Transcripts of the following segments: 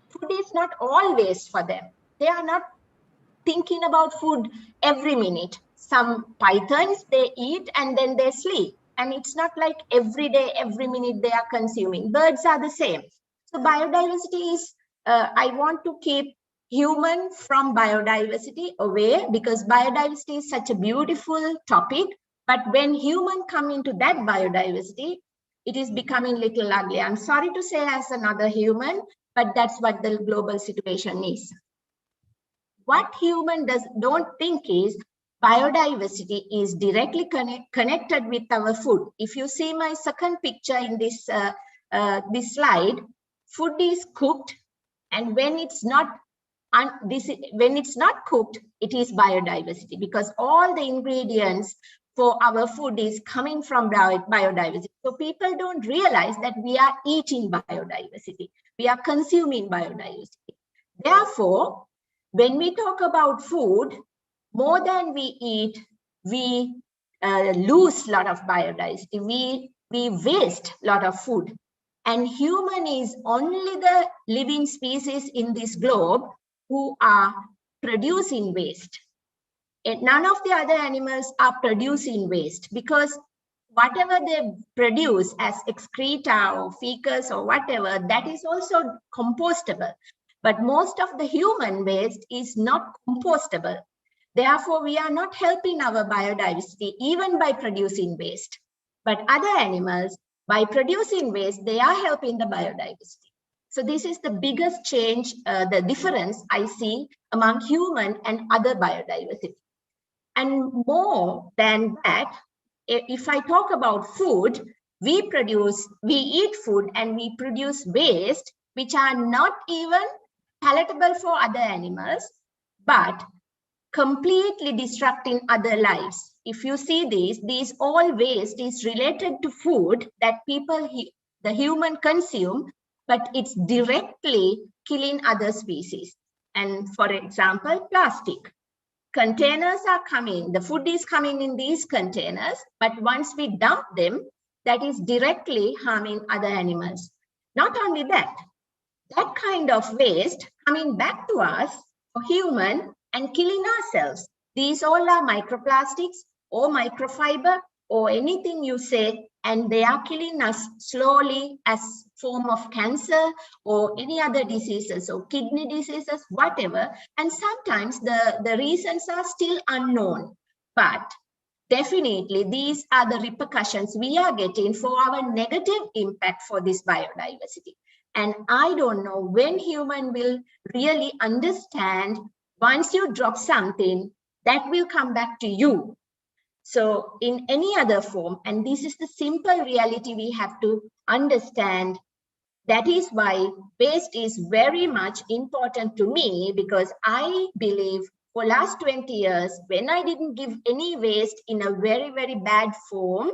Food is not always for them. They are not thinking about food every minute. Some pythons, they eat and then they sleep. And it's not like every day, every minute they are consuming. Birds are the same. So biodiversity is, I want to keep human from biodiversity away, because biodiversity is such a beautiful topic. But when human come into that biodiversity, it is becoming little ugly. I'm sorry to say as another human, but that's what the global situation is. What human don't think is biodiversity is directly connected with our food. If you see my second picture in this this slide, food is cooked, and when it's not cooked, it is biodiversity, because all the ingredients for our food is coming from biodiversity. So people don't realize that we are eating biodiversity, we are consuming biodiversity. Therefore, when we talk about food, more than we eat, we lose a lot of biodiversity. We waste a lot of food. And human is only the living species in this globe who are producing waste. And none of the other animals are producing waste, because whatever they produce as excreta or fecus or whatever, that is also compostable. But most of the human waste is not compostable. Therefore, we are not helping our biodiversity even by producing waste. But other animals, by producing waste, they are helping the biodiversity. So this is the biggest change, the difference I see among human and other biodiversity. And more than that, if I talk about food, we eat food and we produce waste, which are not even palatable for other animals, but completely disrupting other lives. If you see these all waste is related to food that the human consume, but it's directly killing other species. And for example, plastic. Containers are coming, the food is coming in these containers, but once we dump them, that is directly harming other animals. Not only that, that kind of waste coming back to us for human and killing ourselves. These all are microplastics or microfiber or anything you say, and they are killing us slowly as form of cancer or any other diseases or kidney diseases, whatever. And sometimes the reasons are still unknown, but definitely these are the repercussions we are getting for our negative impact for this biodiversity. And I don't know when human will really understand, once you drop something, that will come back to you. So in any other form, and this is the simple reality we have to understand. That is why waste is very much important to me, because I believe for last 20 years, when I didn't give any waste in a very, very bad form,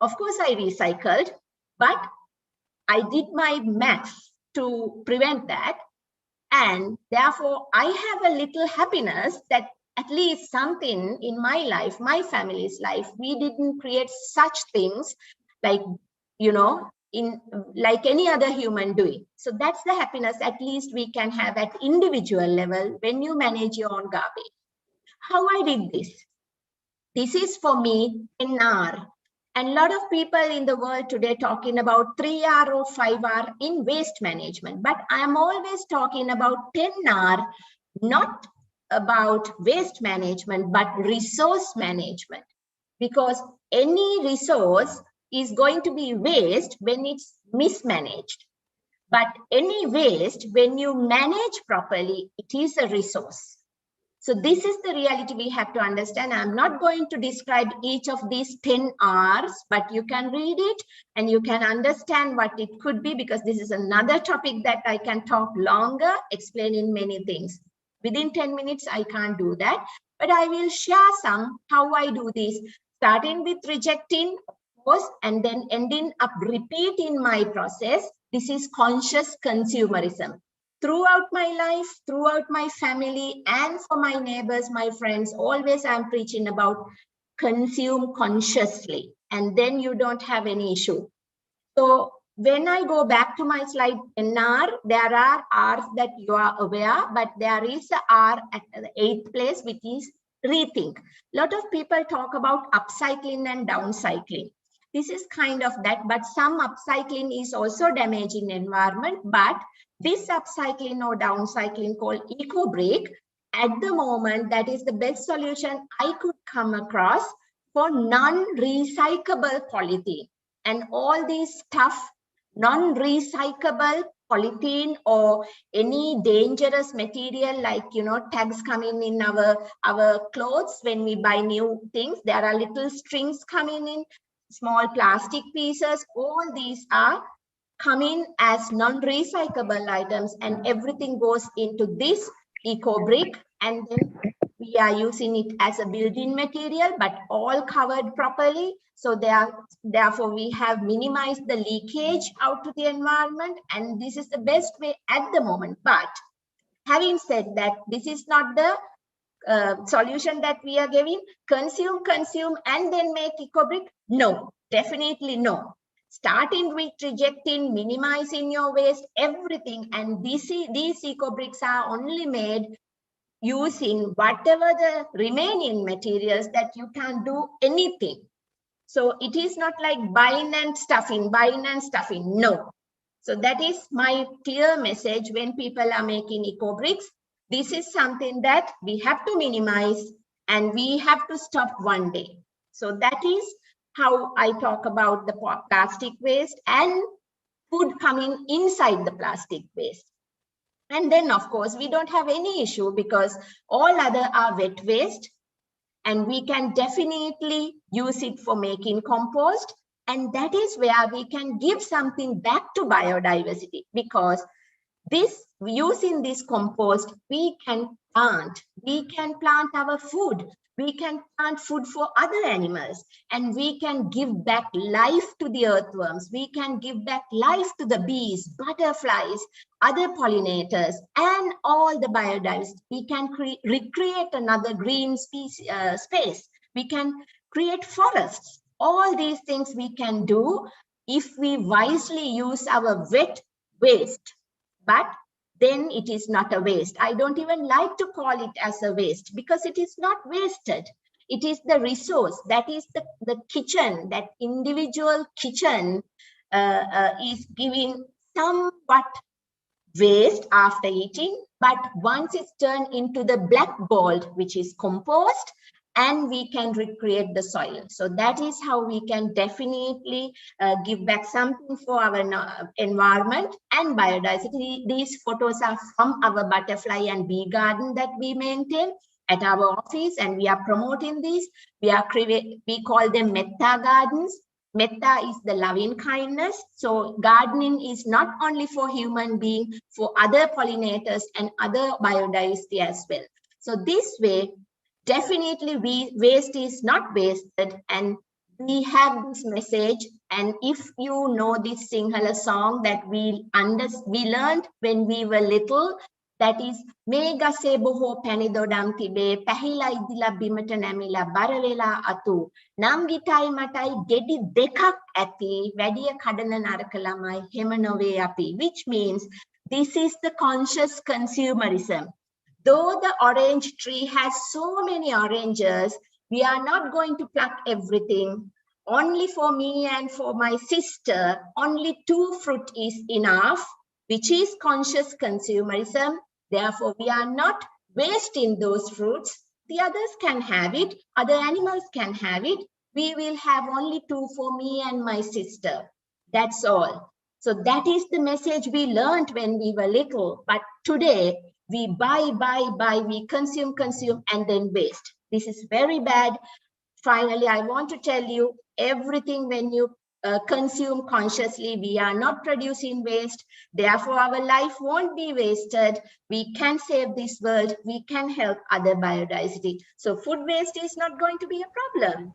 of course I recycled, but I did my maths to prevent that. And therefore, I have a little happiness that at least something in my life, my family's life, we didn't create such things like, like any other human doing. So that's the happiness at least we can have at individual level when you manage your own garbage. How I did this? This is for me 10R. And a lot of people in the world today talking about 3R or 5R in waste management. But I'm always talking about 10R, not about waste management, but resource management. Because any resource is going to be waste when it's mismanaged. But any waste, when you manage properly, it is a resource. So this is the reality we have to understand. I'm not going to describe each of these 10 R's, but you can read it and you can understand what it could be, because this is another topic that I can talk longer, explaining many things. Within 10 minutes, I can't do that, but I will share some how I do this, starting with rejecting, of course, and then ending up repeating my process. This is conscious consumerism. Throughout my life, throughout my family, and for my neighbors, my friends, always I'm preaching about consume consciously, and then you don't have any issue. So when I go back to my slide NR, there are R's that you are aware, but there is a R at the 8th place, which is rethink. A lot of people talk about upcycling and downcycling. This is kind of that, but some upcycling is also damaging environment. But this upcycling or downcycling called eco-break, at the moment, that is the best solution I could come across for non-recyclable polythene. And all these stuff, non-recyclable polythene or any dangerous material like, you know, tags coming in our clothes when we buy new things. There are little strings coming in, small plastic pieces. All these are coming as non-recyclable items, and everything goes into this eco brick, and then we are using it as a building material, but all covered properly. So therefore we have minimized the leakage out to the environment, and this is the best way at the moment. But having said that, this is not the solution that we are giving. Consume, and then make eco-brick? No, definitely no. Starting with rejecting, minimizing your waste, everything. And these eco-bricks are only made using whatever the remaining materials that you can do anything. So it is not like buying and stuffing. No. So that is my clear message when people are making eco bricks. This is something that we have to minimize and we have to stop one day. So that is how I talk about the plastic waste and food coming inside the plastic waste. And then, of course, we don't have any issue because all other are wet waste, and we can definitely use it for making compost. And that is where we can give something back to biodiversity, because using this compost, we can plant our food. We can plant food for other animals, and we can give back life to the earthworms. We can give back life to the bees, butterflies, other pollinators, and all the biodiversity. We can recreate another green space. We can create forests. All these things we can do if we wisely use our wet waste. But then it is not a waste. I don't even like to call it as a waste, because it is not wasted. It is the resource, that is the kitchen, that individual kitchen is giving somewhat waste after eating, but once it's turned into the black gold, which is compost, and we can recreate the soil. So that is how we can definitely give back something for our environment and biodiversity. These photos are from our butterfly and bee garden that we maintain at our office, and we are promoting these. We call them metta gardens. Metta is the loving kindness. So gardening is not only for human beings, for other pollinators and other biodiversity as well. So this way, definitely waste is not wasted, and we have this message. And if you know this Sinhala song that we learned when we were little, that is me gase boho pani dodam tibe pahila idila bimata namila bara wela atu nam gitai matai gedi dekak ඇති වැඩිය කඩන නරක ළමයි හෙම නොවේ අපි, which means this is the conscious consumerism. Though the orange tree has so many oranges, we are not going to pluck everything. Only for me and for my sister, only 2 fruit is enough, which is conscious consumerism. Therefore, we are not wasting those fruits. The others can have it. Other animals can have it. We will have only 2 for me and my sister. That's all. So that is the message we learned when we were little. But today, we buy, we consume, and then waste. This is very bad. Finally, I want to tell you, everything when you consume consciously, we are not producing waste. Therefore, our life won't be wasted. We can save this world. We can help other biodiversity. So food waste is not going to be a problem.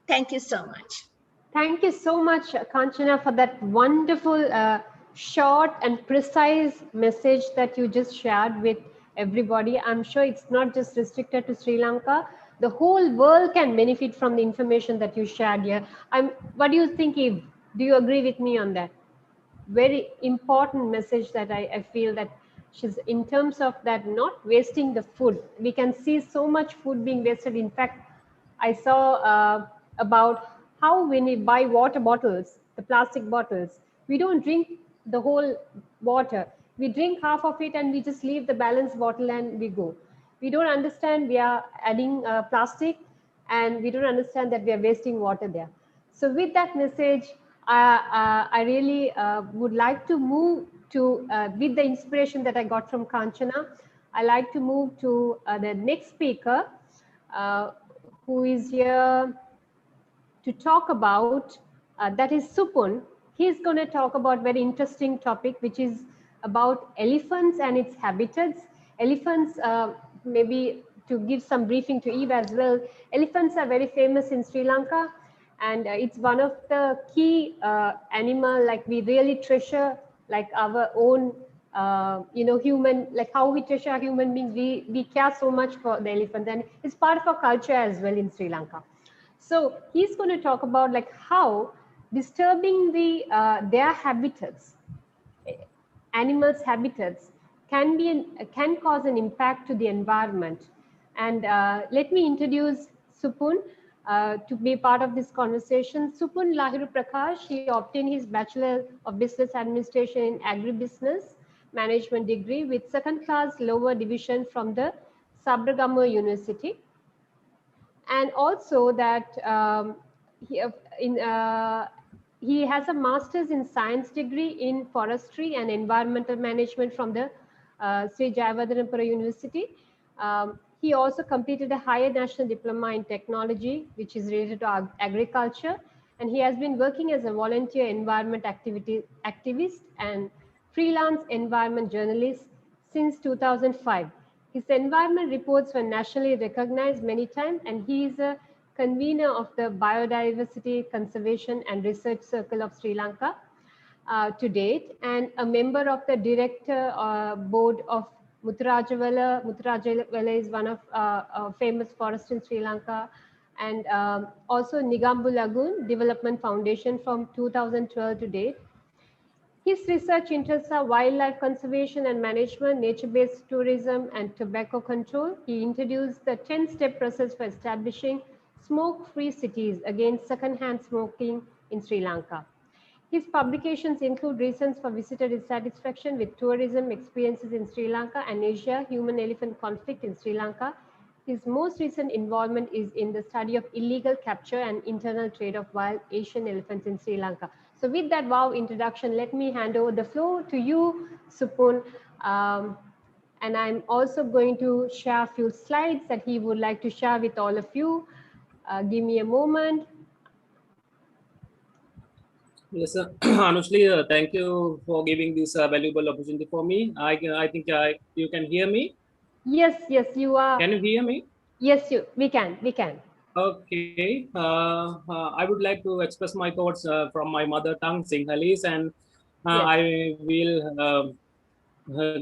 Thank you so much. Thank you so much, Kanchana, for that wonderful, short and precise message that you just shared with everybody. I'm sure it's not just restricted to Sri Lanka. The whole world can benefit from the information that you shared here. What do you think, Eve? Do you agree with me on that? very important message that I feel that she's in terms of that not wasting the food. We can see so much food being wasted. In fact, I saw about how when we buy water bottles, the plastic bottles, we don't drink the whole water. We drink half of it and we just leave the balance bottle and we go. We don't understand we are adding plastic, and we don't understand that we are wasting water there. So with that message, I really would like to move to, with the inspiration that I got from Kanchana, I like to move to the next speaker, uh, who is here to talk about, that is Supun. He's going to talk about very interesting topic, which is about elephants and its habitats. Elephants, maybe to give some briefing to Eve as well, elephants are very famous in Sri Lanka, and it's one of the key animal, like we really treasure, like our own, human, like how we treasure human beings, we care so much for the elephant, and it's part of our culture as well in Sri Lanka. So he's going to talk about like how disturbing their habitats, animals' habitats, can cause an impact to the environment. And let me introduce Supun to be part of this conversation. Supun Lahiru Prakash, he obtained his Bachelor of Business Administration in Agribusiness Management degree with second class lower division from the Sabragama University. And also that he, he has a master's in science degree in forestry and environmental management from the Sri Jayawardhanapura University. He also completed a higher national diploma in technology, which is related to agriculture. And he has been working as a volunteer environment activist and freelance environment journalist since 2005. His environment reports were nationally recognized many times, and he is a convener of the Biodiversity Conservation and Research Circle of Sri Lanka to date, and a member of the director board of Muthurajavala. Muthurajavala is one of famous forest in Sri Lanka, and also Nigambu Lagoon Development Foundation from 2012 to date. His research interests are wildlife conservation and management, nature-based tourism, and tobacco control. He introduced the 10-step process for establishing smoke-free cities against second-hand smoking in Sri Lanka. His publications include Reasons for Visitor Dissatisfaction with Tourism Experiences in Sri Lanka and Asia, Human-Elephant Conflict in Sri Lanka. His most recent involvement is in the study of illegal capture and internal trade of wild Asian elephants in Sri Lanka. So with that wow introduction, let me hand over the floor to you, Supun. And I'm also going to share a few slides that he would like to share with all of you. Give me a moment. Yes, Anushli, thank you for giving this valuable opportunity for me. I think you can hear me. Yes, you are. Can you hear me? Yes, we can. Okay. I would like to express my thoughts from my mother tongue, Sinhalese, and Yes. I will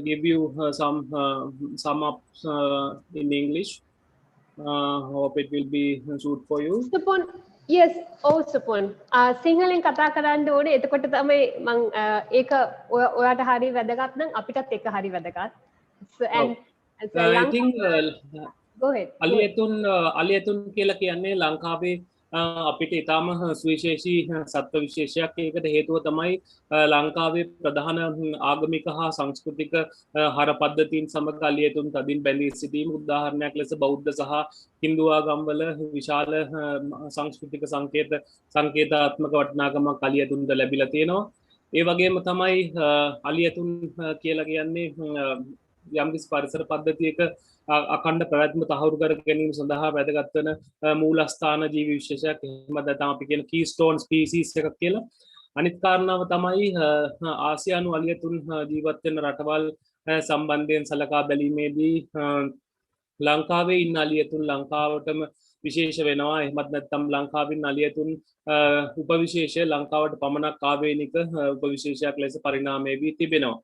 give you some up in English. Hope it will be suit for you. Supun, yes, Supun. සිංහලෙන් කතා කරන්න ඕනේ. එතකොට තමයි මම ඒක ඔයාට හරිය වැදගත් නම් අපිටත් ඒක හරිය වැදගත්. And I think go ahead. අලියතුන් කියලා කියන්නේ ලංකාවේ අපිට ඉතාම සුවිශේෂී සත්ව විශේෂයක්. ඒකට හේතුව තමයි ලංකාවේ ප්‍රධාන ආගමික හා සංස්කෘතික හර පද්ධතීන් සමග අලියතුන් තදින් බැඳී සිටීම. උදාහරණයක් ලෙස බෞද්ධ සහ හින්දු ආගම්වල විශාල සංස්කෘතික සංකේතාත්මක වටිනාකමක් අලියතුන්ට ලැබිලා තියෙනවා. ඒ වගේම තමයි අලියතුන් කියලා කියන්නේ යම්කිසි පරිසර පද්ධතියක අකණ්ඩ පැවැත්ම තහවුරු කර ගැනීම සඳහා වැදගත් වන මූලස්ථාන ජීවි විශේෂයක්. එහෙම නැත්නම් අපි කියන කීස්ටෝන් ස්පීසීස් එකක් කියලා. අනිත් කාරණාව තමයි ආසියානු අලියතුන් ජීවත් වෙන රටවල් සම්බන්ධයෙන් සලකා බැලීමේදී ලංකාවේ ඉන්න අලියතුන් ලංකාවටම විශේෂ වෙනවා. එහෙමත් නැත්නම් ලංකාවින් අලියතුන් උපවිශේෂය ලංකාවට පමණක් ආවේනික උපවිශේෂයක් ලෙස පරිණාමය වී තිබෙනවා.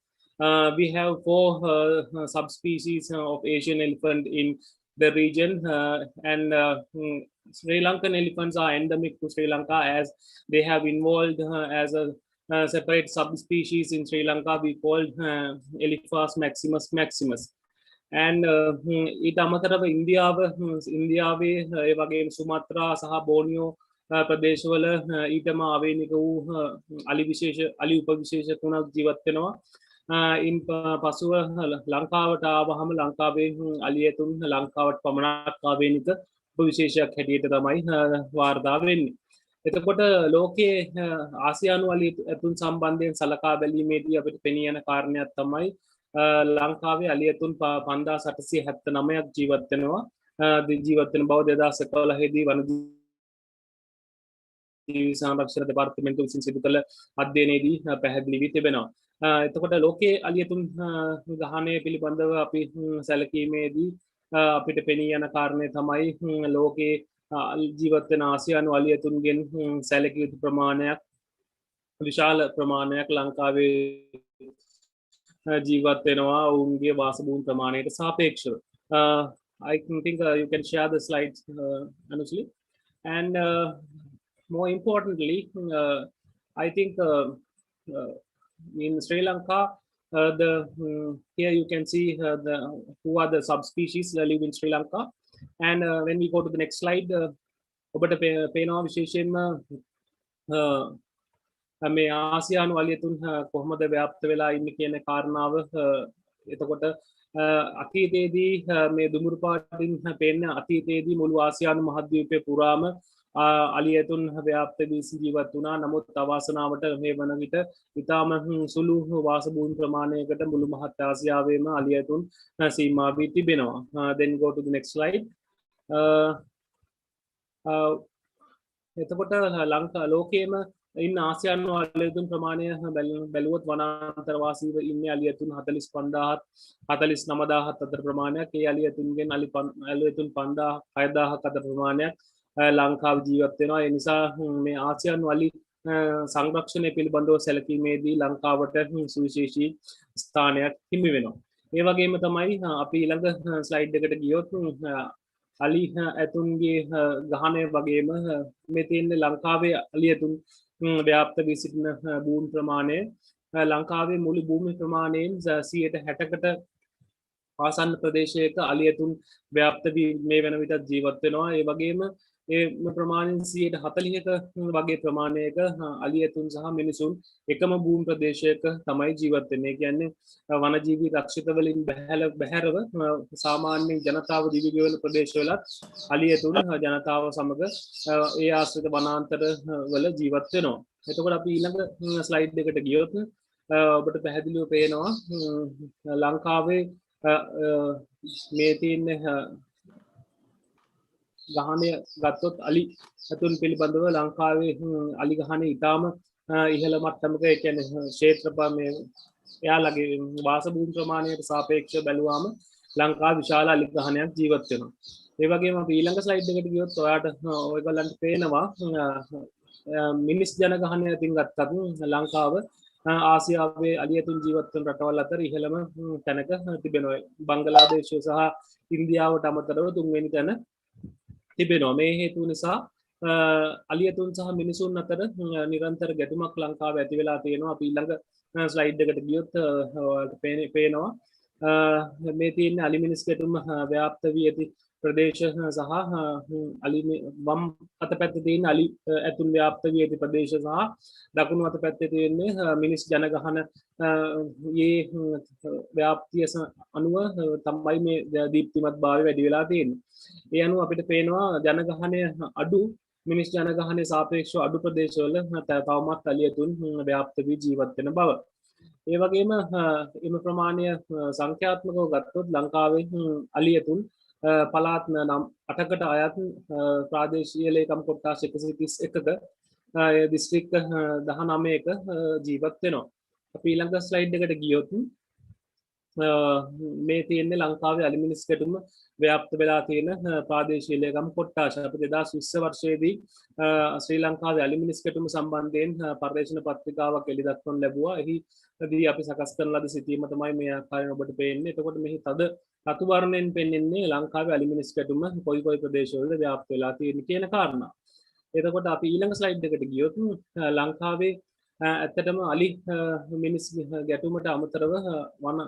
We have 4 subspecies of Asian elephant in the region, and Sri Lankan elephants are endemic to Sri Lanka as they have evolved as a separate subspecies in Sri Lanka we call Elephas maximus. And ඊට අමතරව ඉන්දියාවේ ඒ වගේම Sumatra සහ බෝනියෝ ප්‍රදේශවල ඊටම ආවේනික වූ අලි උපවිශේෂ තුනක් ජීවත් වෙනවා. ඉන් පසුව ලංකාවට ආවහම ලංකාවේ අලියතුන් ලංකාවට පමණක් ආවේනික උපවිශේෂයක් හැටියට තමයි වාර්තා වෙන්නේ. එතකොට ලෝකයේ ආසියානු අලියතුන් සම්බන්ධයෙන් සලකා බැලීමේදී අපිට පෙනී යන කාරණයක් තමයි ලංකාවේ අලියතුන් 5879ක් ජීවත් වෙනවා. ජීවත් වෙන බව 2011 දී වනජීවි සංරක්ෂණ දෙපාර්තමේන්තුව විසින් සිදු කළ අධ්‍යයනයේදී පැහැදිලි වී තිබෙනවා. එතකොට ලෝකයේ අලියතුන් ගහණය පිළිබඳව අපි සැලකීමේදී අපිට පෙනී යන කාරණය තමයි ලෝකයේ ජීවත් වෙන ආසියානු අලියතුන්ගෙන් සැලකිය යුතු ප්‍රමාණයක් විශාල ප්‍රමාණයක් ලංකාවේ ජීවත් වෙනවා ඔවුන්ගේ වාසභූමි ප්‍රමාණයට සාපේක්ෂව. I think you can share the slides, Anusli. And more importantly, I think in Sri Lanka, here you can see who are the subspecies that live in Sri Lanka. And when we go to the next slide, ඔබට පේනවා විශේෂයෙන්ම මේ ආසියානු අලියතුන් කොහොමද ව්‍යාප්ත වෙලා ඉන්නේ කියන කාරණාව. එතකොට අතීතයේදී මේ දුමුරු පාටින් පේන අතීතයේදී මුළු ආසියානු මහද්වීපය පුරාම අලියතුන් ව්‍යාප්ත වී ජීවත් වුණා. නමුත් අවාසනාවට මේ වන විට ඉතාම සුළු වාසභූමි ප්‍රමාණයකට මුළු මහත් ආසියාවේම අලියතුන් සීමා වී තිබෙනවා. Then go to the next slide. එතකොට ලෝකයේම ඉන්න ආසියානු අලියතුන් ප්‍රමාණය බැලුවොත් වනාන්තරවාසීව ඉන්නේ අලියතුන් 49000 අතර ප්‍රමාණයක්. ඒ අලියතුන්ගෙන් අලියතුන් 6000ක් අතර ප්‍රමාණයක් ලංකාව ජීවත් වෙනවා. ඒ නිසා මේ ආසියානු අලි සංරක්ෂණය පිළිබඳව සැලකීමේදී ලංකාවට සුවිශේෂී ස්ථානයක් හිමි වෙනවා. ඒ වගේම තමයි අපි ඊළඟ ස්ලයිඩ් එකට ගියොත් අලි ඇතුන්ගේ ගහණය වගේම මේ තියෙන ලංකාවේ අලියතුන් ව්‍යාප්ත වී සිටින භූමි ප්‍රමාණය ලංකාවේ මුළු භූමි ප්‍රමාණයෙන් 60%කට ආසන්න ප්‍රදේශයක අලියතුන් ව්‍යාප්ත වී මේ වෙන විට ජීවත් වෙනවා. ඒ වගේම ඒ ප්‍රමාණයෙන් 40%ක වගේ ප්‍රමාණයක අලියතුන් සහ මිනිසුන් එකම භූමි ප්‍රදේශයක තමයි ජීවත් වෙන්නේ. කියන්නේ වනජීවි රක්ෂිත වලින් බැහැරව සාමාන්‍ය ජනතාව දිවි ගෙවන ප්‍රදේශවලත් අලියතුන් ජනතාව සමග ඒ ආශ්‍රිත වනාන්තර වල ජීවත් වෙනවා. එතකොට අපි ඊළඟ ස්ලයිඩ් එකට ගියොත් ඔබට පැහැදිලිව පේනවා ලංකාවේ මේ තියෙන ගහණය ගත්තොත් අලි ඇතුන් පිළිබඳව ලංකාවේ අලි ගහණය ඉතාම ඉහළ මට්ටමක. ඒ කියන්නේ ක්ෂේත්‍රඵල මේ එයාලගේ වාසභූමි ප්‍රමාණයට සාපේක්ෂව බැලුවාම ලංකාව විශාල අලි ගහණයක් ජීවත් වෙනවා. ඒ වගේම අපි ඊළඟ ස්ලයිඩ් එකට ගියොත් ඔයගොල්ලන්ට පේනවා මිනිස් ජනගහණය අතින් ගත්තත් ලංකාව ආසියාවේ අලියතුන් ජීවත් වන රටවල් අතර ඉහළම තැනක තිබෙනවා. බංගලාදේශය සහ ඉන්දියාවට අමතරව තුන්වෙනි තැන තිබෙනවා. මේ හේතුව නිසා අලියතුන් සහ මිනිසුන් අතර නිරන්තර ගැටුමක් ලංකාවේ ඇති වෙලා තියෙනවා. අපි ඊළඟ ස්ලයිඩ් එකට ගියොත් පේනවා මේ තියෙන අලි මිනිස් ගැටුම ව්‍යාප්ත වී ඇති ප්‍රදේශ සහ අලි වම් අත පැත්තේ තියෙන අලි ඇතුන් ව්‍යාප්ත වී ඇති ප්‍රදේශ සහ දකුණු අත පැත්තේ තියෙන්නේ මිනිස් ජනගහන මේ ව්‍යාප්තිය අනුව තමයි මේ දීප්තිමත් භාවය වැඩි වෙලා තියෙන්නේ. ඒ අනුව අපිට පේනවා ජනගහනය අඩු මිනිස් ජනගහනය සාපේක්ෂව අඩු ප්‍රදේශවල තවමත් අලියතුන් ව්‍යාප්ත වී ජීවත් වෙන බව. ඒ වගේම එම ප්‍රමාණය සංඛ්‍යාත්මකව ගත්තොත් ලංකාවේ අලියතුන් පළාත් 8කට අයත් ප්‍රාදේශීය ලේකම් කොට්ටාස 131ක දිස්ත්‍රික්ක 19ක ජීවත් වෙනවා. අපි ඊළඟ ස්ලයිඩ් එකට ගියොත් මේ තියෙන්නේ ලංකාවේ අලි මිනිස් ගැටුම ව්‍යාප්ත වෙලා තියෙන ප්‍රාදේශීය ලේකම් කොට්ටාස. අපි 2020 වර්ෂයේදී ශ්‍රී ලංකාවේ අලි මිනිස් ගැටුම සම්බන්ධයෙන් පර්යේෂණ පත්‍රිකාවක් එළි දක්වන්න ලැබුවා. එහිදී අපි සකස් කරන ලද සිතීම තමයි මේ ආකාරයෙන් ඔබට පේන්නේ. එතකොට මෙහි රතු වර්ණයෙන් පෙන්වන්නේ ලංකාවේ අලි මිනිස් ගැටුම කොයි ප්‍රදේශවලද ව්‍යාප්ත වෙලා තියෙන්නේ කියන කාරණා. එතකොට අපි ඊළඟ ස්ලයිඩ් එකට ගියොත් ලංකාවේ ඇත්තටම අලි මිනිස් ගැටුමට අමතරව වන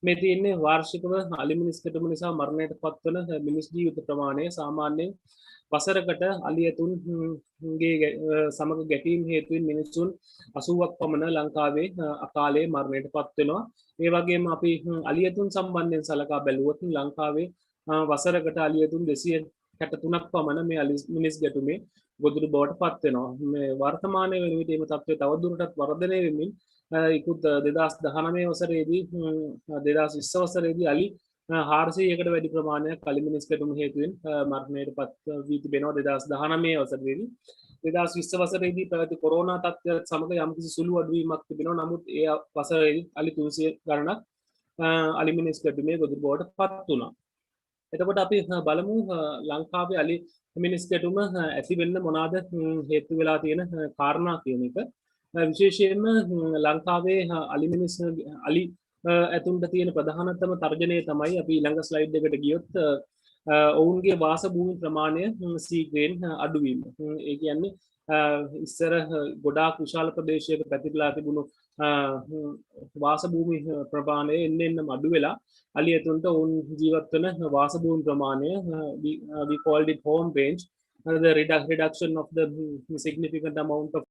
මේ තියන්නේ වාර්ෂිකව අලි මිනිස් ගැටුම නිසා මරණයට පත්වන මිනිස් ජීවිත ප්‍රමාණය සාමාන්‍යයෙන් වසරකට අලි ඇතුන්ගේ සමග ගැටීම් හේතුවෙන් මිනිස්සුන් 80ක් පමණ ලංකාවේ අකාලේ මරණයට පත්වෙනවා. ඒ වගේම අපි අලි ඇතුන් සම්බන්ධයෙන් සලකා බැලුවොත් ලංකාවේ වසරකට අලි ඇතුන් 263ක් පමණ මේ අලි මිනිස් ගැටුමේ ගොදුරු බවට පත්වෙනවා. මේ වර්තමානයේ වෙන විට මේ තත්ත්වය තවදුරටත් වර්ධනය වෙමින් ඉක්ුත් 2019 වසරේදී 2020 වසරේදී අලි 400කට වැඩි ප්‍රමාණයක් අලි මිනිස් ගැටුම් හේතුවෙන් මරණයට පත් වී තිබෙනවා 2019 වසරේදී. 2020 වසරේදී පැවති කොරෝනා තත්ත්වයත් සමග යම්කිසි සුළු අඩුවීමක් තිබෙනවා. නමුත් ඒ වසරේදී අලි 300 ගණනක් අලි මිනිස් ගැටුමේ ගොදුරු බවට පත් වුණා. එතකොට අපි බලමු ලංකාවේ අලි මිනිස් ගැටුම ඇති වෙන්න මොනවාද හේතු වෙලා තියෙන කාරණා කියන එක. විශේෂයෙන්ම ලංකාවේ අලි මිනිස් අලි ඇතුන්ට තියෙන ප්‍රධානතම තර්ජනය තමයි අපි ඊළඟ ස්ලයිඩ් එකට ගියොත් ඔවුන්ගේ වාස භූමි ප්‍රමාණය සීඝ්‍රයෙන් අඩුවීම. ඒ කියන්නේ ඉස්සර ගොඩාක් විශාල ප්‍රදේශයක පැතිරලා තිබුණු වාස භූමි ප්‍රමාණය එන්න අඩු වෙලා අලි ඇතුන්ට ඔවුන් ජීවත් වෙන වාස භූමි ප්‍රමාණය we called it home range, the reduction of the significant amount of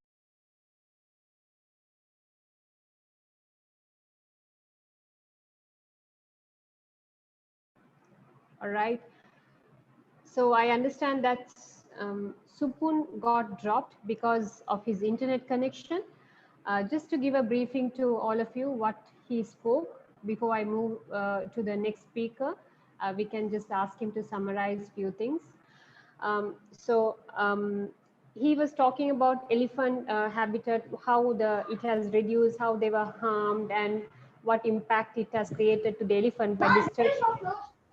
All right. So I understand that Supun got dropped because of his internet connection. Just to give a briefing to all of you what he spoke before I move to the next speaker, we can just ask him to summarize few things. He was talking about elephant habitat, how it has reduced, how they were harmed, and what impact it has created to the elephant by destruction.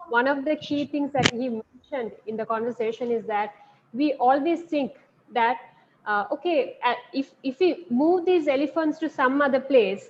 One of the key things that he mentioned in the conversation is that we always think that okay, if we move these elephants to some other place,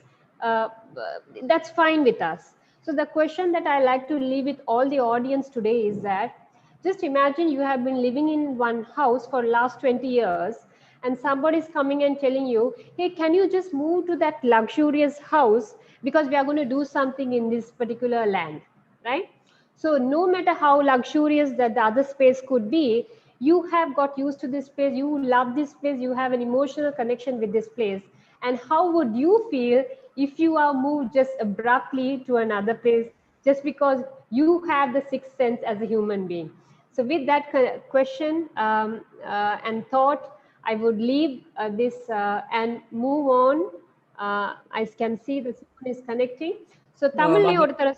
that's fine with us. So the question that I like to leave with all the audience today is that just imagine you have been living in one house for last 20 years and somebody is coming and telling you, hey, can you just move to that luxurious house because we are going to do something in this particular land, right? So no matter how luxurious that the other space could be, you have got used to this place, you love this place, you have an emotional connection with this place. And how would you feel if you are moved just abruptly to another place just because you have the sixth sense as a human being? So with that question and thought, I would leave this and move on. I can see the Supun is connecting. So Tamil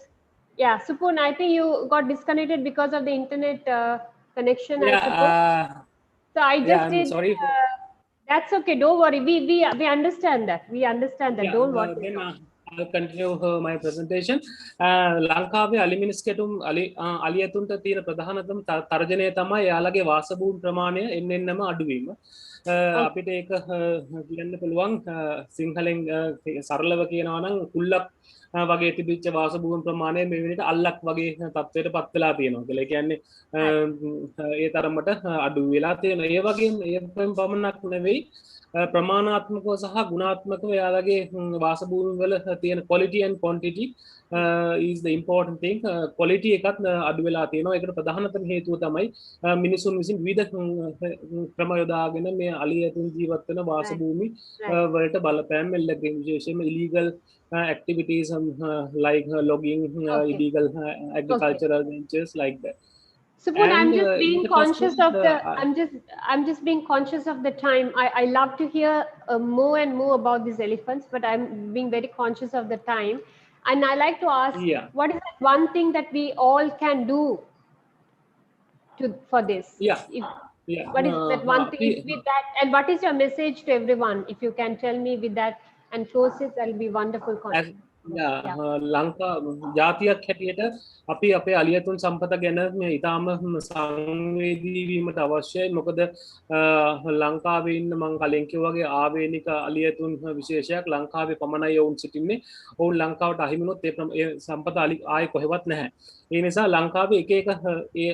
yeah, Supun, I think you got disconnected because of the internet connection, I suppose. So I just did. Sorry. That's okay. Don't worry. We understand that. We understand that. Don't worry. Then I'll continue my presentation. ලංකාවේ අලි මිනිස් ගැටුම් අලි ඇතුන්ට තියෙන ප්‍රධානතම තර්ජනය තමයි යාළගේ වාස භූමි ප්‍රමාණය එන්නෙන්නම අඩුවීම. අපිට ඒක කියන්න පුළුවන් සිංහලෙන් සරලව කියනවා නම් කුල්ලක් වගේ තිබිච්ච වාස භූමි ප්‍රමාණය මේ වෙනට අල්ලක් වගේ තත්ත්වයට පත් වෙලා තියෙනවා කියලා. ඒ කියන්නේ ඒ තරමට අඩු වෙලා තියෙනවා. ඒ වගේම ඒ පමණක් නෙවෙයි ප්‍රමාණාත්මකව සහ ගුණාත්මකව යාළගේ වාස භූමි වල තියෙන quality and quantity is the important thing. quality එකත් අඩු වෙලා තියෙනවා. ඒකට ප්‍රධානතම හේතුව තමයි මිනිසුන් විසින් විවිධ ක්‍රම යොදාගෙන මේ අලි ඇතුන් ජීවත් වෙන වාස භූමි වලට බලපෑම් එල්ලගෙන විශේෂයෙන්ම illegal activities like logging, illegal agricultural ventures like that. Supun, I'm just being conscious of the. I'm just being conscious of the time. I love to hear more and more about these elephants, but I'm being very conscious of the time. And I like to ask, what is that one thing that we all can do for this? What is that one thing with that? And what is your message to everyone? If you can tell me with that and close it, that'll be wonderful. Lanka ජාතියක් හැටියට අපි අපේ අලියතුන් සම්පත ගැන ඉතාම සංවේදී වීමට අවශ්‍යයි. මොකද ලංකාවේ ඉන්න මං කලින් කිව්වාගේ ආවේනික අලියතුන් විශේෂයක් ලංකාවේ පමණයි ඔවුන් සිටින්නේ. ඔවුන් ලංකාවට අහිමි වුණොත් ඒ සම්පත ආයේ කොහෙවත් නැහැ. ඒ නිසා ලංකාවේ එක එක ඒ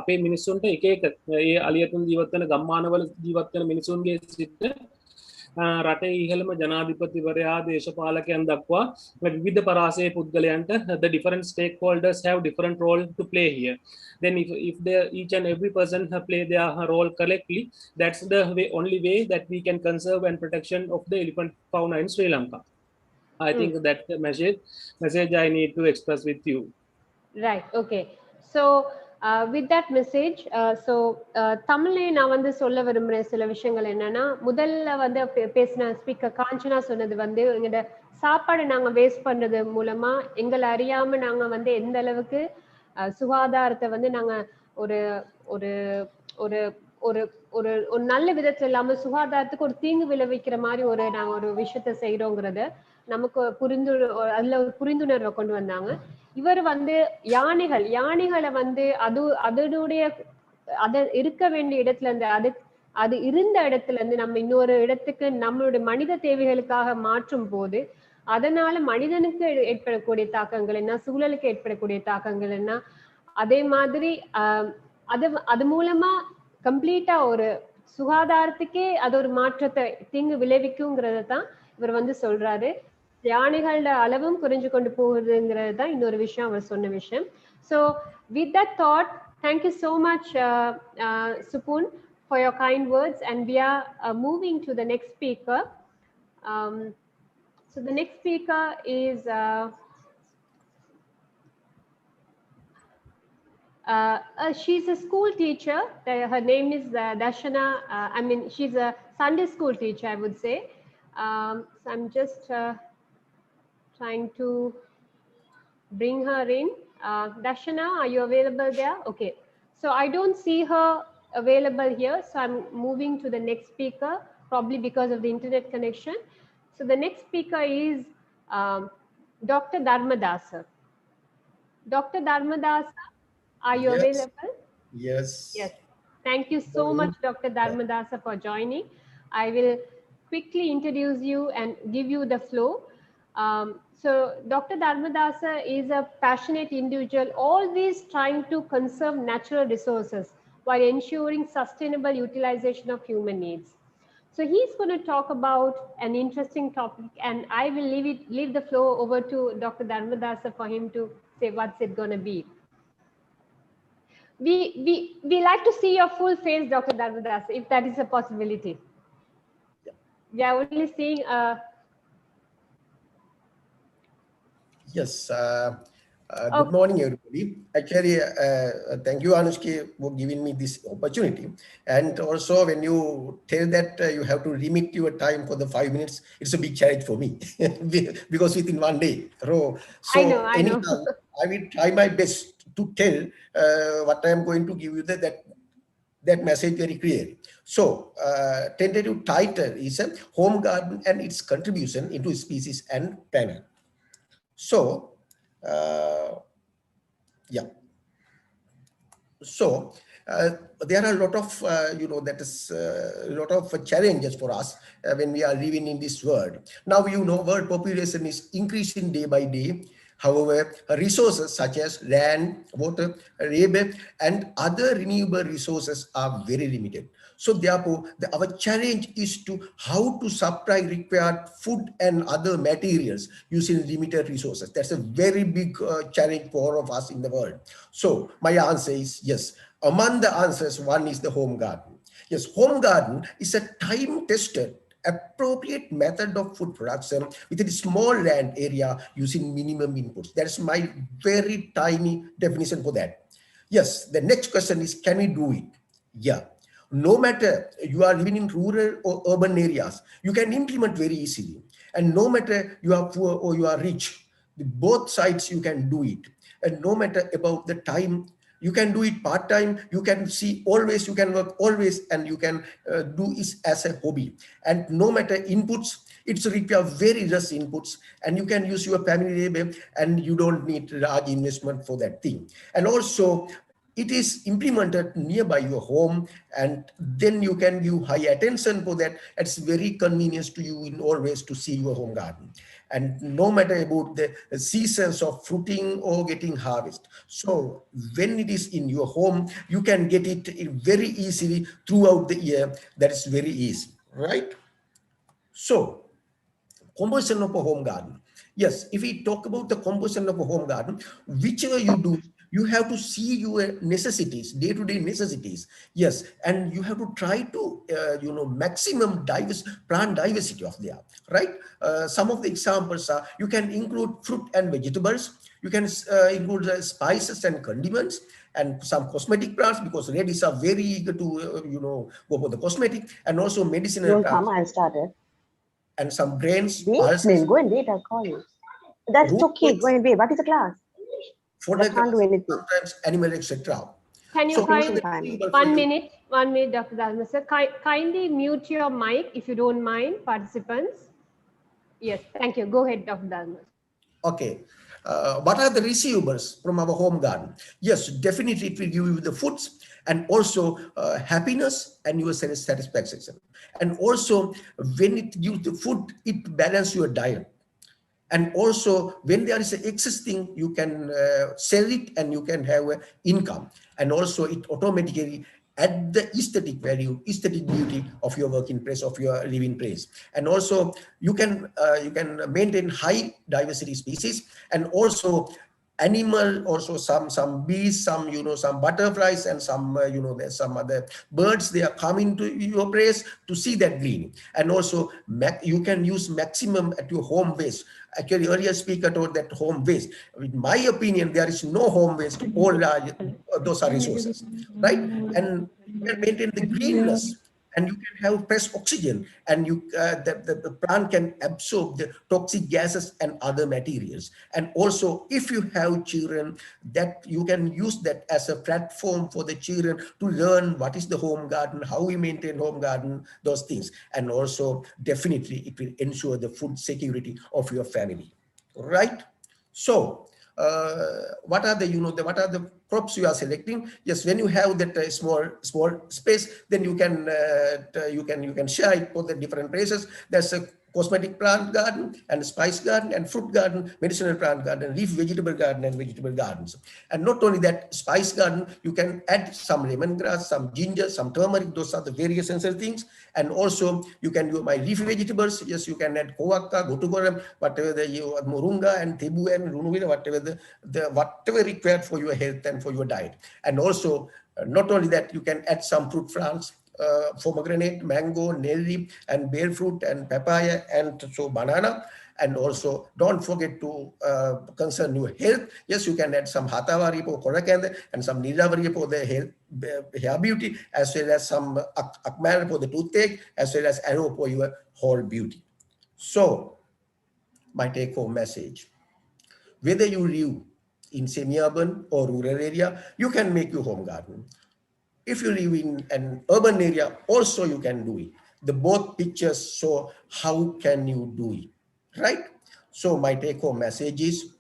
අපේ මිනිස්සුන්ට එක එක ඒ අලියතුන් ජීවත් වෙන ගම්මානවල ජීවත් වෙන මිනිසුන්ගේ සිට රටේ ඉහළම ජනාධිපතිවරයා දේශපාලකයන් දක්වා විවිධ පරාසය පුද්ගලයන්ට the different stakeholders have different role to play here. Then if they, each and every person play their role correctly, that's the only way that we can conserve and protection of the elephant fauna in Sri Lanka. I think that message I need to express with you. Right. Okay. So with that message, தமிழ்ல நான் வந்து சொல்ல விரும்புற சில விஷயங்கள் என்னன்னா, முதல்ல வந்து பேசின ஸ்பீக்கர் காஞ்சனா சொன்னது வந்து எங்களோட சாப்பாடு நாங்க வேஸ்ட் பண்றது மூலமா எங்களை அறியாம நாங்க வந்து எந்த அளவுக்கு சுகாதாரத்தை வந்து நாங்க ஒரு ஒரு ஒரு ஒரு ஒரு ஒரு நல்ல விதத்துல இல்லாம சுகாதாரத்துக்கு ஒரு தீங்கு விளைவிக்கிற மாதிரி நாங்க ஒரு விஷயத்த செய்யறோங்கிறத நமக்கு அதுல ஒரு புரிந்துணர்வை கொண்டு வந்தாங்க. இவர் வந்து யானைகளை வந்து அதனுடைய இருக்க வேண்டிய இடத்துல இருந்து அது இருந்த இடத்துல இருந்து நம்ம இன்னொரு இடத்துக்கு நம்மளுடைய மனித தேவைகளுக்காக மாற்றும் போது அதனால மனிதனுக்கு ஏற்படக்கூடிய தாக்கங்கள் என்ன, சூழலுக்கு ஏற்படக்கூடிய தாக்கங்கள் என்ன, அதே மாதிரி அது மூலமா கம்ப்ளீட்டா ஒரு சுகாதாரத்துக்கே அது ஒரு மாற்றத்தை தீங்கு விளைவிக்குங்கிறத தான் இவர் வந்து சொல்றாரு. யானைகளோட அளவும் குறைஞ்சு கொண்டு போகுதுங்கிறது தான் இன்னொரு விஷயம் அவர் சொன்ன விஷயம். So with that thought, thank you so much Supun for your kind words, and we are moving to the next speaker. So the next speaker is she's a school teacher. Her name is Dashana. I mean, she's a Sunday school teacher, I would say. So I'm just trying to bring her in. Dashana, are you available there? Okay. So I don't see her available here. So I'm moving to the next speaker, probably because of the internet connection. So the next speaker is Dr. Dharmadasa. Dr. Dharmadasa, are you available? Yes. Yes. Thank you so much, Dr. Dharmadasa, for joining. I will quickly introduce you and give you the flow. So Dr. Dharmadasa is a passionate individual, always trying to conserve natural resources while ensuring sustainable utilization of human needs. So he's going to talk about an interesting topic, and I will leave the floor over to Dr. Dharmadasa for him to say what's it going to be. We like to see your full face, Dr. Dharmadasa, if that is a possibility. We are only seeing Yes. Good morning, everybody. Actually, thank you, Anushki, for giving me this opportunity. And also, when you tell that you have to limit your time for the 5 minutes, it's a big challenge for me because within one day. So I know. I will try my best to tell what I am going to give you that message very clearly. So, tentative title is a home garden and its contribution into species and planet. So, yeah. So there are a lot of, that is a lot of challenges for us when we are living in this world. Now, world population is increasing day by day. However, resources such as land, water, labor, and other renewable resources are very limited. So therefore, our challenge is to how to supply required food and other materials using limited resources. That's a very big challenge for all of us in the world. So my answer is yes. Among the answers, one is the home garden. Yes, home garden is a time-tested, appropriate method of food production within a small land area using minimum inputs. That's my very tiny definition for that. Yes, the next question is, can we do it? Yeah. No matter you are living in rural or urban areas, you can implement very easily. And no matter you are poor or you are rich, both sides you can do it. And no matter about the time, you can do it part-time, you can see always, you can work always, and you can do it as a hobby. And no matter inputs, it's require very less inputs, and you can use your family labor, and you don't need large investment for that thing. And also, it is implemented nearby your home, and then you can give high attention for that. It's very convenient to you in all ways to see your home garden. And no matter about the seasons of fruiting or getting harvest. So when it is in your home, you can get it very easily throughout the year. That is very easy, right? So, composition of a home garden. Yes, if we talk about the composition of a home garden, whichever you do, you have to see your necessities, day-to-day necessities. Yes, and you have to try to, maximum plant diversity of there, right? Some of the examples are, you can include fruit and vegetables. You can include spices and condiments, and some cosmetic plants, because ladies are very eager to, go for the cosmetic, and also medicinal plants. I started. And some grains, Wait, pulses, go and wait, I'll call you. That's root okay, go and wait. What is the class? fodder I can't do anything. sometimes animal, etc. Can you So kind, for one you. minute, Dr. Dalma sir, kindly mute your mic if you don't mind, participants. Yes, thank you. Go ahead, Dr. Dalma. Okay. What are the receivables from our home garden? Yes, definitely it will give you the foods, and also happiness and your satisfaction. And also when it gives the food, it balances your diet. And also when there is an existing, you can sell it and you can have an income. And also it automatically add the aesthetic value, aesthetic beauty of your working place, of your living place. And also you can maintain high diversity species, and also animal, also some bees, some some butterflies, and some there's some other birds, they are coming to your place to see that green. And also you can use maximum at your home base. Actually, earlier speaker told that home waste. In my opinion, there is no home waste. All those are resources, right? And you can maintain the greenness, and you can have fresh oxygen, and the plant can absorb the toxic gases and other materials. And also, if you have children, that you can use that as a platform for the children to learn what is the home garden, how we maintain home garden, those things. And also, definitely, it will ensure the food security of your family, right? So, what are the crops you are selecting? Yes, when you have that small space, then you can share it for the different places. There's a cosmetic plant garden, and spice garden, and fruit garden, medicinal plant garden, leaf vegetable garden, and vegetable gardens. And not only that, spice garden, you can add some lemongrass, some ginger, some turmeric. Those are the very essential things. And also you can do my leafy vegetables. Yes, you can add kovakka, gotukoram, whatever the morunga and tebu and runuvira, whatever required for your health and for your diet. And also not only that, you can add some fruit plants, pomegranate, mango, neri, and bear fruit, and papaya, and so banana. And also don't forget to concern your health. Yes, you can add some hatavari for korakanda, and some nidavari for the hair beauty, as well as some akmar for the toothache, as well as arrow for your whole beauty. So my take home message: whether you live in semi-urban or rural area, you can make your home garden. If you live in an urban area, also you can do it. The both pictures show how can you do it, right? So my take-home message is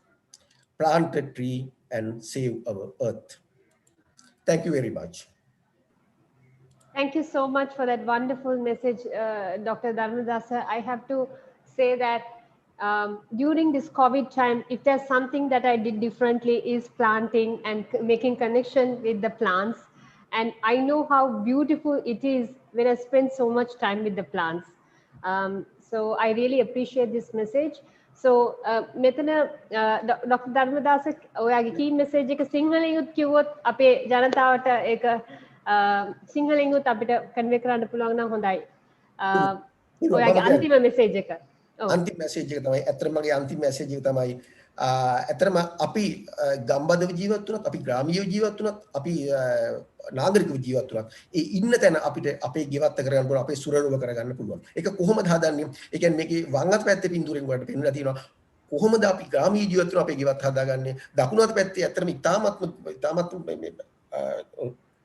plant a tree and save our earth. Thank you very much. Thank you so much for that wonderful message, Dr. Dharmadasa. I have to say that during this COVID time, if there's something that I did differently is planting and making connection with the plants. And I know how beautiful it is when I spend so much time with the plants. So I really appreciate this message. So මෙතන Dr. Dharmadasa ඔයාගේ key message එක සිංහලෙන් කිව්වොත් අපේ ජනතාවට ඒක සිංහලෙන්ුත් අපිට කන්වේ කරන්න පුළුවන් නම් හොඳයි. ඔයාගේ අන්තිම මැසේජ් එක. අන්තිම මැසේජ් එක තමයි ඇත්තටම මගේ අන්තිම මැසේජ් එක තමයි ඇත්තටම අපි ගම්බදව ජීවත් වුණත්, අපි ග්‍රාමීය ජීවත් වුණත්, අපි නාගරිකව ජීවත් වුණත්, ඒ ඉන්න තැන අපිට අපේ ගෙවත්ත කරගන්න පුළුවන්, අපේ සුරළුව කරගන්න පුළුවන්. ඒක කොහොමද හදන්නේ? ඒ කියන්නේ මේකේ වම් අත පැත්තේ පින්තූරෙන් වලට පෙන්නලා තියෙනවා. කොහොමද අපි ග්‍රාමීය ජීවත් වුණ අපේ ගෙවත් හදාගන්නේ? දකුණු අත පැත්තේ ඇත්තටම ඉතාමත්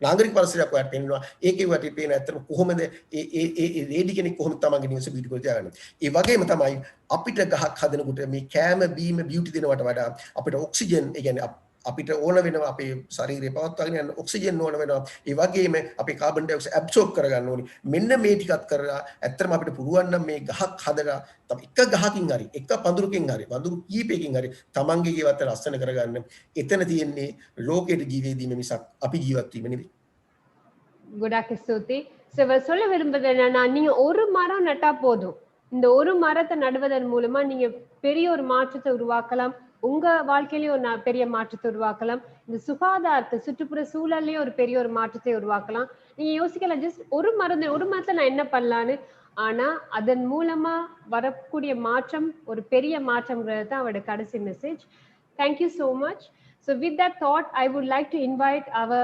නාගරික පරිසරයක් ඔයාලට පේනවා. ඒකේ වට පේන ඇත්තටම කොහොමද ඒ ලේඩි කෙනෙක් කොහොමද තමන්ගේ නිවස බියුටිෆුල් තියාගන්නේ. ඒ වගේම තමයි අපිට ගහක් හදනකොට මේ කෑම බීම බියුටි දෙනවට වඩා අපිට ඔක්සිජන්, ඒ කියන්නේ අපිට ඕන වෙනවා අපේ ශරීරය පවත්වාගෙන යන ඔක්සිජන් ඕන වෙනවා. ඒ වගේම අපේ කාබන් ඩයොක්සයිඩ් ඇබ්සෝබ් කරගන්න ඕනේ. මෙන්න මේ ටිකත් කරලා ඇත්තටම අපිට පුළුවන් නම් මේ ගහක් හදලා තමයි එක ගහකින් හරි, එක පඳුරකින් හරි, පඳුරු කීපයකින් හරි තමන්ගේ ගෙවත්ත ලස්සන කරගන්න. එතන තියෙන්නේ ලෝකෙට ජීවේදීම මිසක් අපි ජීවත් වීම නෙවෙයි. ගොඩාක් ස්තුතියි. சொல்ல விரும்புவது என்னன்னா, நீங்க ஒரு மரம் நட்டா போதும். இந்த ஒரு மரத்தை நடுவதன் மூலமா நீங்க பெரிய ஒரு மாற்றத்தை உருவாக்கலாம். உங்க வாழ்க்கையிலயும் ஒரு பெரிய மாற்றத்தை உருவாக்கலாம். இந்த சுகாதாரத்தை சுற்றுப்புற சூழல்லையும் ஒரு பெரிய ஒரு மாற்றத்தை உருவாக்கலாம். நீங்க யோசிக்கலாம், ஜஸ்ட் ஒரு மரத்தை நான் என்ன பண்ணலான்னு. ஆனா அதன் மூலமா வரக்கூடிய மாற்றம் ஒரு பெரிய மாற்றம்ங்கிறது தான் அவரோட கடைசி message. Thank you so much. So with that thought, I would like to invite our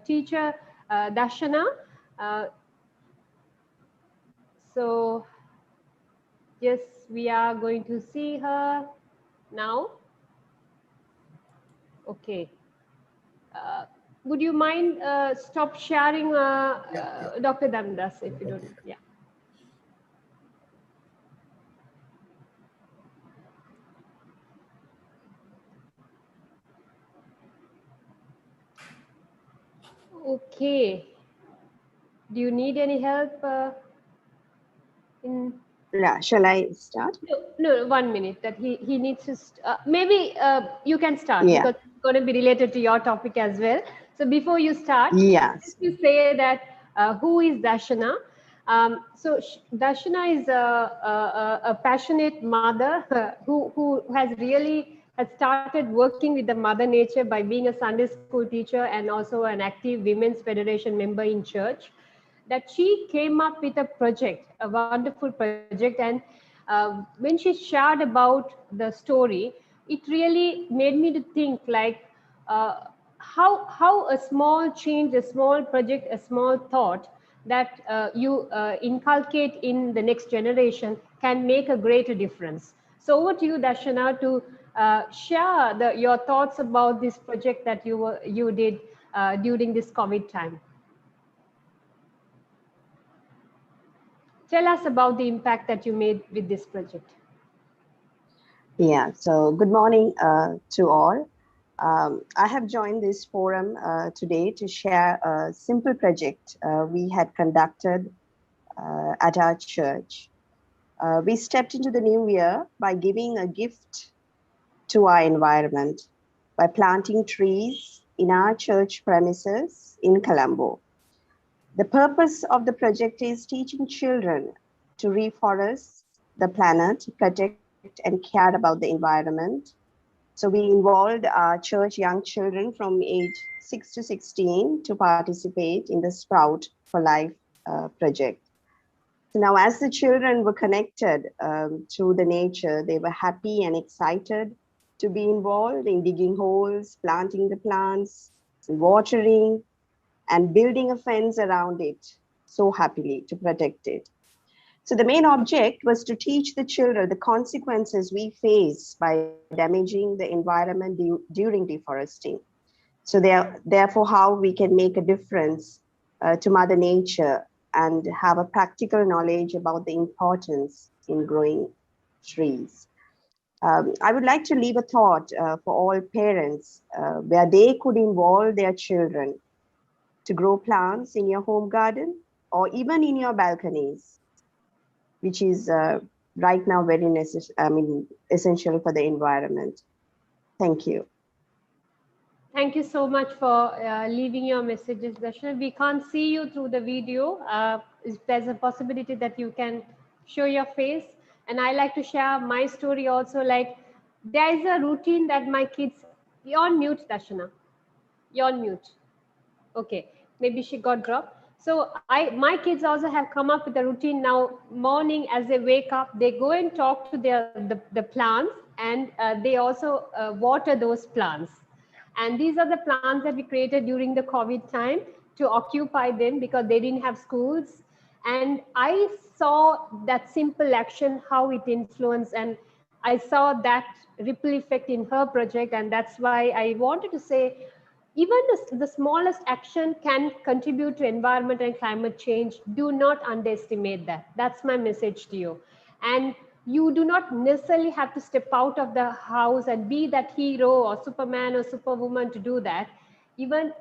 teacher Dashana. So yes, we are going to see her now. Okay. Would you mind stop sharing, Dr. Damdas, if you don't? Yeah. Okay. Do you need any help in? Yeah, shall I start? No, 1 minute. That he needs to. Maybe you can start, Yeah. because it's going to be related to your topic as well. So before you start, Yes. just to say that who is Dashana? Dashana is a passionate mother who has started working with the mother nature by being a Sunday school teacher and also an active Women's Federation member in church. That she came up with a project, a wonderful project, and when she shared about the story, it really made me to think like how a small change, a small project, a small thought that you inculcate in the next generation can make a greater difference. So over to you, Dashana, to share your thoughts about this project that you did during this COVID time. Tell us about the impact that you made with this project. Yeah, so good morning to all. I have joined this forum today to share a simple project we had conducted at our church. We stepped into the new year by giving a gift to our environment by planting trees in our church premises in Colombo. The purpose of the project is teaching children to reforest the planet, protect and care about the environment. So we involved our church young children from age 6 to 16 to participate in the Sprout for Life project. So now as the children were connected to the nature, they were happy and excited to be involved in digging holes, planting the plants, watering, and building a fence around it so happily to protect it. So the main object was to teach the children the consequences we face by damaging the environment during deforesting. So therefore, how we can make a difference to Mother Nature and have a practical knowledge about the importance in growing trees. I would like to leave a thought for all parents where they could involve their children to grow plants in your home garden or even in your balconies, which is right now very essential for the environment. Thank you. Thank you so much for leaving your messages, Dashana. We can't see you through the video. If there's a possibility that you can show your face. And I like to share my story also. Like, there is a routine that my kids, you're on mute, Dashana. You're on mute. Okay, maybe she got dropped. So my kids also have come up with a routine now. Morning, as they wake up, they go and talk to the plants, and they also water those plants. And these are the plants that we created during the COVID time to occupy them because they didn't have schools. And I saw that simple action, how it influenced, and I saw that ripple effect in her project. And that's why I wanted to say, even the smallest action can contribute to environment and climate change. Do not underestimate that. That's my message to you. And you do not necessarily have to step out of the house and be that hero or Superman or Superwoman to do that. Even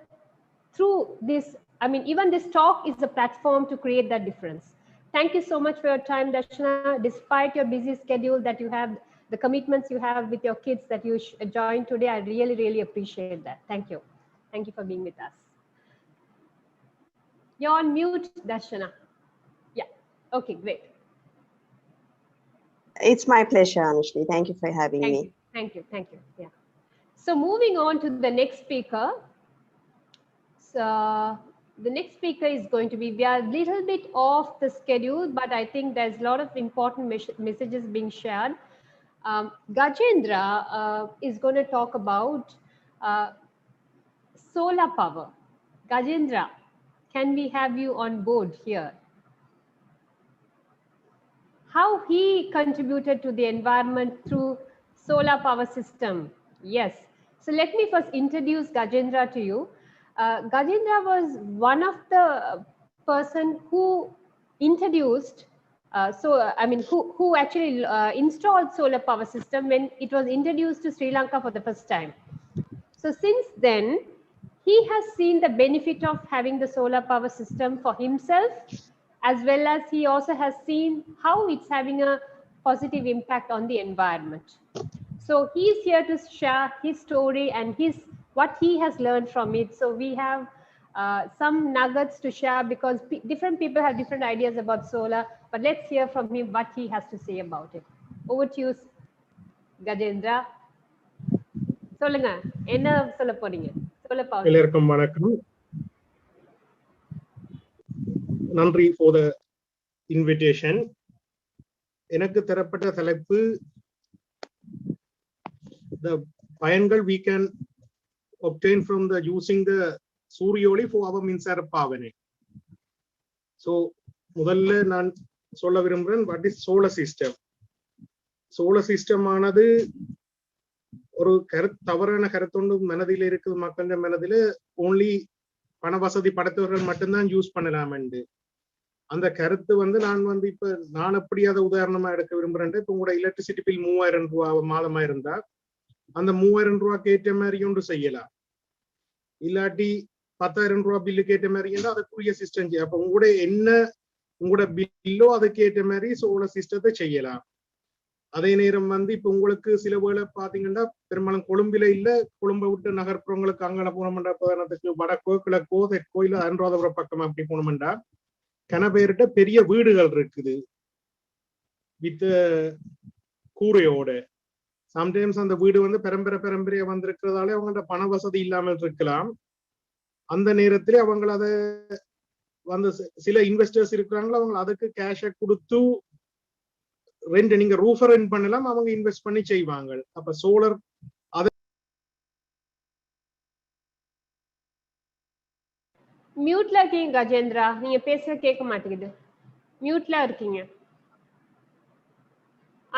through this, even this talk is a platform to create that difference. Thank you so much for your time, Dashana. Despite your busy schedule that you have, the commitments you have with your kids that you joined today, I really, really appreciate that. Thank you. Thank you for being with us. You're on mute, Dashana. Yeah. Okay, great. It's my pleasure, Anushri. Thank you for having me. Thank you. Yeah. So moving on to the next speaker. So the next speaker is going to be, we are a little bit off the schedule, but I think there's a lot of important messages being shared. Gajendra is going to talk about solar power. Gajendra, can we have you on board here? How he contributed to the environment through solar power system. Yes. So let me first introduce Gajendra to you. Gajendra was one of the person who introduced, who actually installed solar power system when it was introduced to Sri Lanka for the first time. So since then, he has seen the benefit of having the solar power system for himself, as well as he also has seen how it's having a positive impact on the environment. So he's here to share his story and what he has learned from it. So we have some nuggets to share because different people have different ideas about solar, but let's hear from him what he has to say about it. Over to you, Gajendra. சொல்லுங்க என்ன சொல்ல போறீங்க solar power. எல்லாருக்கும் வணக்கம். நன்றி for the invitation. எனக்கு தரப்பட்ட தலைப்பு the பயன்கள் we can obtain from the using the சூரிய ஒளி for our மின்சார பாவனை. So முதல்ல நான் சொல்ல விரும்புகிறேன் what is solar system. solar system ஆனது ஒரு தவறான கருத்தொண்டு மனதில் இருக்குது, மக்கள் மனதில் ஓன்லி பண வசதி படைத்தவர்கள் மட்டும்தான் யூஸ் பண்ணலாம் என்று. அந்த கருத்து நான் எப்படி அதை உதாரணமா எடுக்க விரும்புறேன். இப்ப உங்களோட எலக்ட்ரிசிட்டி பில் 3000 ரூபாய் மாதமா இருந்தா அந்த 3000 ரூபாய்க்கு ஏற்ற மாதிரி ஒன்று செய்யலாம், இல்லாட்டி 10,000 ரூபாய் பில்லுக்கு ஏற்ற மாதிரி இருந்தா அதுக்குரிய சிஸ்டம் செய்ய. அப்ப உங்களோட பில்லோ அதுக்கு ஏற்ற மாதிரி சோலார் சிஸ்டத்தை செய்யலாம். அதே நேரம் இப்ப உங்களுக்கு சில வேளை பாத்தீங்கன்னா பெரும்பாலும் கொழும்பில இல்ல, கொழும்பை விட்டு நகர்ப்புறங்களுக்கு அங்கே போனோம்டா, உதாரணத்துக்கு வடக்கோ கிழக்கோ தெற்கோ இல்ல அனுராதபுரம் பக்கம் அப்படி போனோம்டா கனபேரிட்ட பெரிய வீடுகள் இருக்குது வித் கூரையோட. சம்டைம்ஸ் அந்த வீடு பரம்பரையா வந்திருக்கிறதாலே அவங்கள்ட்ட பண வசதி இல்லாமல் இருக்கலாம். அந்த நேரத்திலே அவங்க அதை சில இன்வெஸ்டர்ஸ் இருக்கிறாங்களோ அவங்க அதுக்கு கேஷை கொடுத்து ரெண்ட், நீங்க ரூஃபர் ரெண்ட் பண்ணலாம், அவங்க இன்வெஸ்ட் பண்ணி செய்வாங்க. அப்ப சோலார் மியூட்ல இருக்கீங்க கஜேந்திரா, நீங்க பேசுற கேட்க மாட்டேங்குது. மியூட்ல இருக்கீங்க,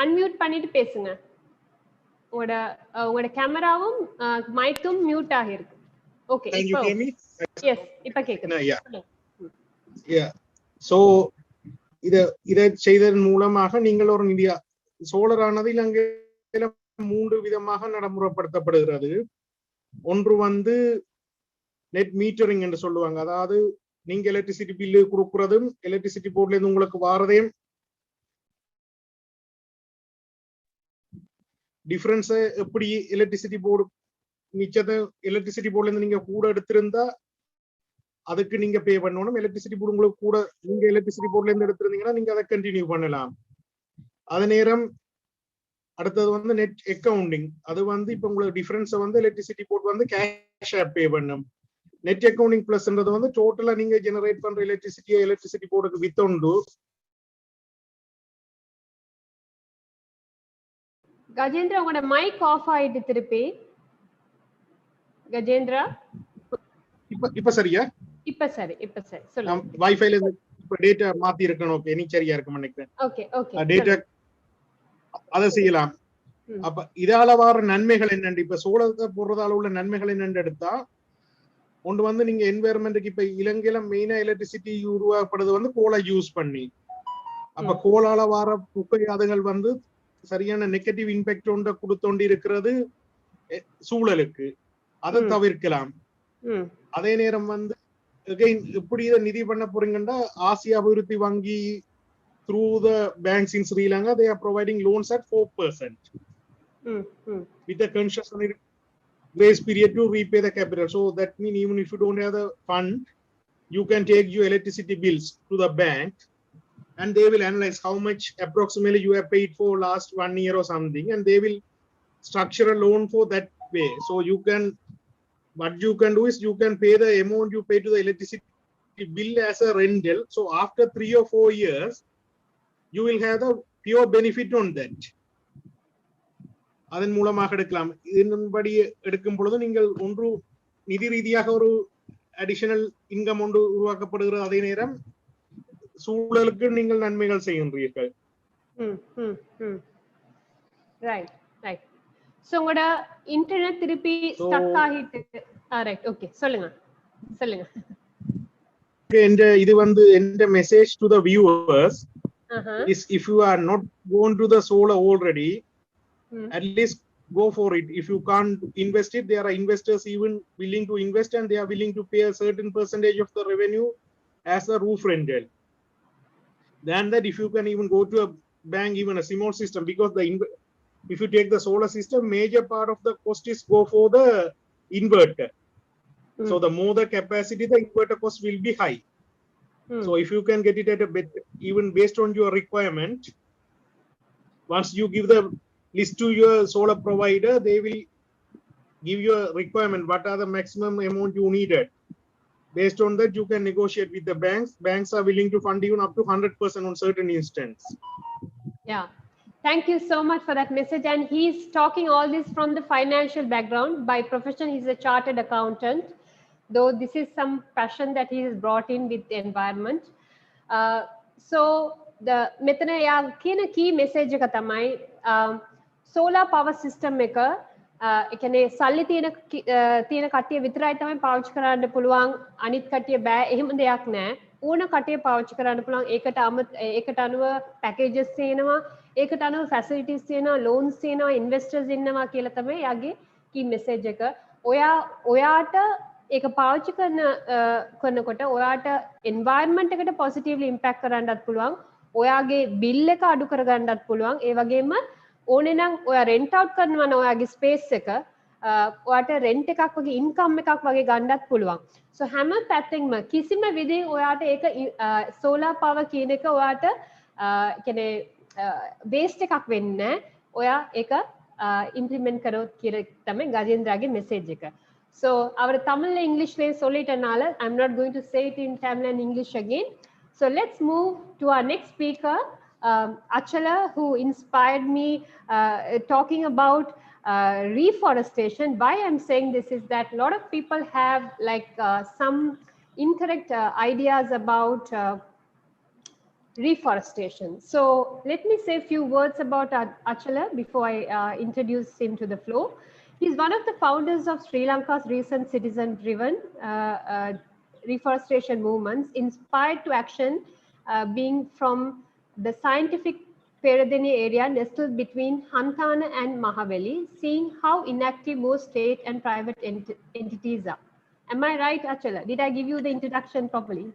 அன்மியூட் பண்ணிட்டு பேசுங்க. உங்களோட கேமராவும் மைக்கும் மியூட் ஆகிருக்கு. ஓகே, எஸ் இப்ப கேக்குது. சோ இதை செய்ததன் மூலமாக நீங்கள் ஒரு இந்தியா சோலார் ஆனதில் அங்கே 3 விதமாக நடைமுறைப்படுத்தப்படுகிறது. ஒன்று நெட் மீட்டரிங் என்று சொல்லுவாங்க. அதாவது நீங்க எலக்ட்ரிசிட்டி பில்லு கொடுக்கறதும் எலக்ட்ரிசிட்டி போர்ட்ல இருந்து உங்களுக்கு வாரதையும் டிஃபரன்ஸ் எப்படி எலக்ட்ரிசிட்டி போர்டு மிச்சத்தை எலக்ட்ரிசிட்டி போர்ட்ல இருந்து நீங்க கூட எடுத்திருந்தா அதுக்கு நீங்க பே பண்ணணும். எலக்ட்ரிசிட்டி போர்டு உங்களுக்கு கூட நீங்க எலக்ட்ரிசிட்டி போர்ட்ல இருந்து எடுத்திருந்தீங்கன்னா நீங்க அதை கண்டினியூ பண்ணலாம். அதே நேரம் அடுத்தது நெட் அக்கவுண்டிங். அது இப்ப உங்களுக்கு difference electricity board cash pay பண்ணும். நெட் அக்கவுண்டிங் பிளஸ்ன்றது டோட்டலா நீங்க ஜெனரேட் பண்ற எலக்ட்ரிசிட்டி போர்டுக்கு வித்தோண்டு. கஜேந்திரா உங்களோட மைக் ஆஃப் ஆயிட்டு திருப்பி. கஜேந்திரா இப்ப சரியா? இப்ப சரி சொல்லுங்க. வைஃபைல இப்ப டேட்டா மாத்தி இருக்கணும். ஓகே, நீ சரியா இருக்கும் நினைக்கிறேன். ஓகே டேட்டா அதை செய்யலாம். அப்ப இதால வர நன்மைகள் என்னன்னு, இப்ப சோலார் போடுறதால உள்ள நன்மைகள் என்னன்னு எடுத்தா ஒன்று நீங்க என்வைரன்மெண்ட்டுக்கு இப்ப இலங்கையில மெயினா எலக்ட்ரிசிட்டி உருவாக்கப்படுது கோலை யூஸ் பண்ணி. அப்ப கோலால வர புகையாதுகள் சரியான நெகட்டிவ் இம்பாக்ட் ஒன்றை கொடுத்தோண்டி இருக்கிறது சூழலுக்கு. அதை தவிர்க்கலாம். அதே நேரம் எப்படி இதை நிதி பண்ண போறீங்கன்னா ஆசியா அபிவிருத்தி வங்கி through the banks in Sri Lanka, they are providing loans at 4% with a conscious grace period to repay the capital. So that means even if you don't have the fund, you can take your electricity bills to the bank and they will analyze how much approximately you have paid for last 1 year or something, and they will structure a loan for that way. So you can, what you can do is you can pay the amount you pay to the electricity bill as a rental. So after 3 or 4 years, you will have the pure benefit on that. அதன் மூலமாக எடுக்கலாம். இதன்படி எடுக்கும் பொழுது நீங்கள் ஒன்று நிதி ரீதியாக ஒரு அடிஷனல் இன்கம் ஒன்று உருவாக்கப்படுகிறது, அதே நேரம் சூழலுக்கு நீங்கள் நன்மைகள் செய்கின்றீர்கள். Right right. சோ உங்களோட இன்டர்நெட் திருப்பி ஸ்டக் ஆகிட்டு. ரைட், ஓகே, சொல்லுங்க சொல்லுங்க. இது வந்து எந்த message to the viewers is, if you are not going to the solar already, at least go for it. If you can't invest it, there are investors even willing to invest, and they are willing to pay a certain percentage of the revenue as a roof rental. Than that, if you can even go to a bank, even a small system, because if you take the solar system, major part of the cost is go for the inverter. So the more the capacity, the inverter cost will be high. So if you can get it at a bit, even based on your requirement, once you give the list to your solar provider, they will give you a requirement, what are the maximum amount you needed. Based on that, you can negotiate with the banks. Banks are willing to fund even up to 100% on certain instance. Yeah, thank you so much for that message. And he's talking all this from the financial background. By profession, he's a chartered accountant, though this is some passion that he has brought in with the environment. So the metana ya kina key message එක තමයි solar power system එක ඒ කියන්නේ සල්ලි තියෙන කට්ටිය විතරයි තමයි පාවිච්චි කරන්න පුළුවන්, අනිත් කට්ටිය බෑ, එහෙම දෙයක් නෑ. ඕන කට්ටිය පාවිච්චි කරන්න පුළුවන්. ඒකට අනුව පැකේජස් තියෙනවා, ඒකට අනුව ෆැසිලිටිස් තියෙනවා, ලෝන්ස් තියෙනවා, ඉන්වෙස්ටර්ස් ඉන්නවා කියලා තමයි යාගේ කී මෙසේජ් එක. ඔයාට ඒක පාවිච්චි කරනකොට ඔයාට එන්වයරන්මන්ට් එකට පොසිටිව්ලි ඉම්පැක්ට් කරන්නත් පුළුවන්, ඔයාගේ බිල් එක අඩු කරගන්නත් පුළුවන්. ඒ වගේම ඕනේ නම් ඔයා රෙන්ට් අවුට් කරනවා නම් ඔයාගේ ස්පේස් එක ඔයාට රෙන්ට් එකක් වගේ ඉන්කම් එකක් වගේ ගන්නත් පුළුවන්. සෝ හැම පැත්තෙන්ම කිසිම විදිහේ ඔයාට ඒක සෝලාර් පවර් කියන එක ඔයාට කියන්නේ වේස්ට් එකක් වෙන්නේ නැහැ. ඔයා ඒක ඉම්ප්ලිමන්ට් කරොත් කියලා තමයි ගජේන්ද්‍රාගේ මෙසේජ් එක. So our Tamil English way solitanaala, I'm not going to say it in Tamil and English again. So let's move to our next speaker, Achala, who inspired me talking about reforestation. Why I'm saying this is that a lot of people have like some incorrect ideas about reforestation. So let me say a few words about Achala before I introduce him to the floor. He's one of the founders of Sri Lanka's recent citizen-driven reforestation movements, inspired to action being from the scientific Peradeniya area nestled between Hantana and Mahaveli, seeing how inactive most state and private entities are. Am I right, Achala? Did I give you the introduction properly?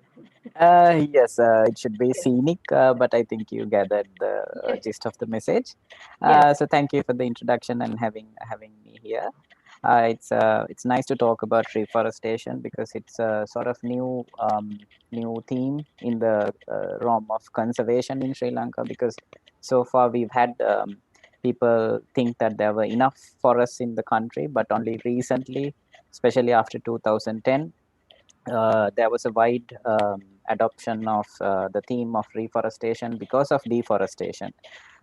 Yes, it should be scenic, but I think you gathered the gist of the message. So thank you for the introduction and having me here. It's nice to talk about reforestation because it's a sort of new theme in the realm of conservation in Sri Lanka, because so far we've had people think that there were enough forests in the country, but only recently, especially after 2010, there was a wide adoption of the theme of reforestation because of deforestation.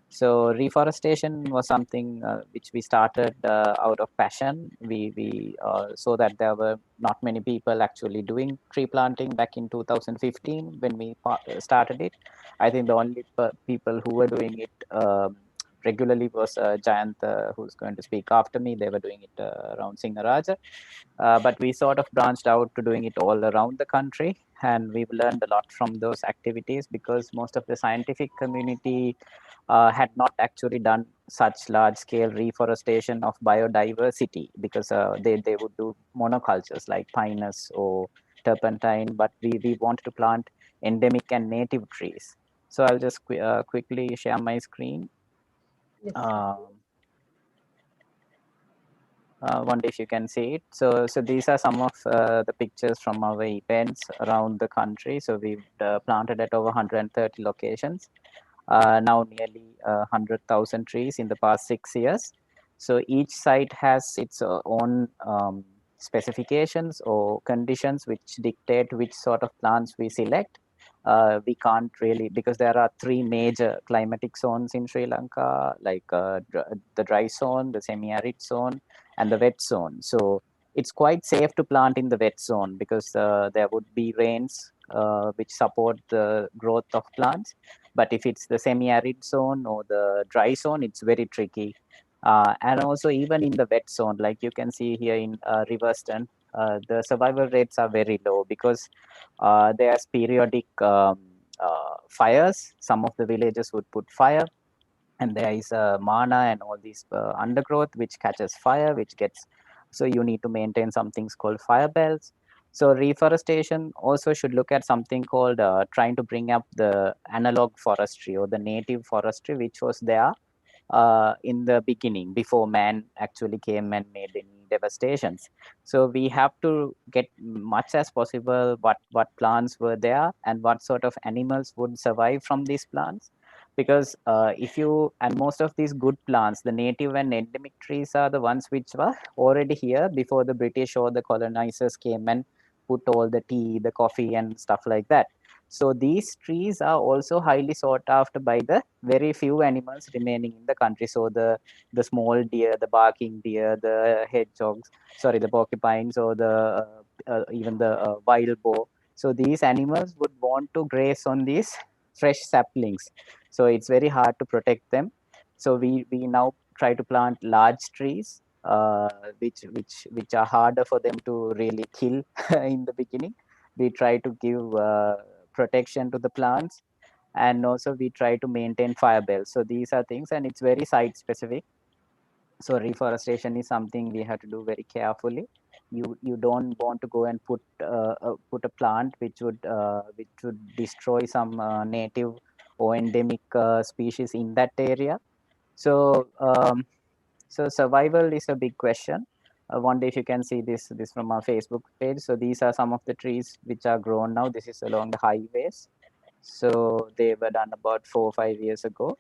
So reforestation was something which we started out of passion. We saw that there were not many people actually doing tree planting back in 2015 when we started it. I think the only people who were doing it regularly was Jayant, who's going to speak after me. They were doing it around Singaraja. But we sort of branched out to doing it all around the country, and we've learned a lot from those activities because most of the scientific community had not actually done such large scale reforestation of biodiversity, because they would do monocultures like pinus or turpentine, but we wanted to plant endemic and native trees. So I'll just quickly share my screen. Yes. wonder if you can see it. So these are some of the pictures from our events around the country. So we've planted at over 130 locations. Now nearly 100,000 trees in the past 6 years. So each site has its own specifications or conditions which dictate which sort of plants we select. We can't really, because there are 3 major climatic zones in Sri Lanka, like the dry zone, the semi-arid zone, and the wet zone. So it's quite safe to plant in the wet zone because there would be rains which support the growth of plants. But if it's the semi-arid zone or the dry zone, it's very tricky. And also even in the wet zone, like you can see here in Riverston, the survival rates are very low because there's periodic fires. Some of the villages would put fire, and there is mana and all these undergrowth which catches fire, which gets, so you need to maintain some things called fire belts. So reforestation also should look at something called trying to bring up the analog forestry or the native forestry, which was there in the beginning before man actually came and made any devastations. So we have to get much as possible what plants were there and what sort of animals would survive from these plants. Because if you, and most of these good plants, the native and endemic trees are the ones which were already here before the British or the colonizers came and put all the tea, the coffee and stuff like that. So these trees are also highly sought after by the very few animals remaining in the country. So the small deer, the barking deer, the hedgehogs, sorry, the porcupines, or the even the wild boar. So these animals would want to graze on these fresh saplings. So it's very hard to protect them. So we now try to plant large trees, which are harder for them to really kill in the beginning. We try to give protection to the plants, and also we try to maintain fire belts. So these are things, and it's very site specific. So reforestation is something we have to do very carefully. You don't want to go and put a plant which would destroy some native or endemic species in that area. So so survival is a big question. One day if you can see this from our Facebook page. So these are some of the trees which are grown now. This is along the highways. So they were done about 4 or 5 years ago.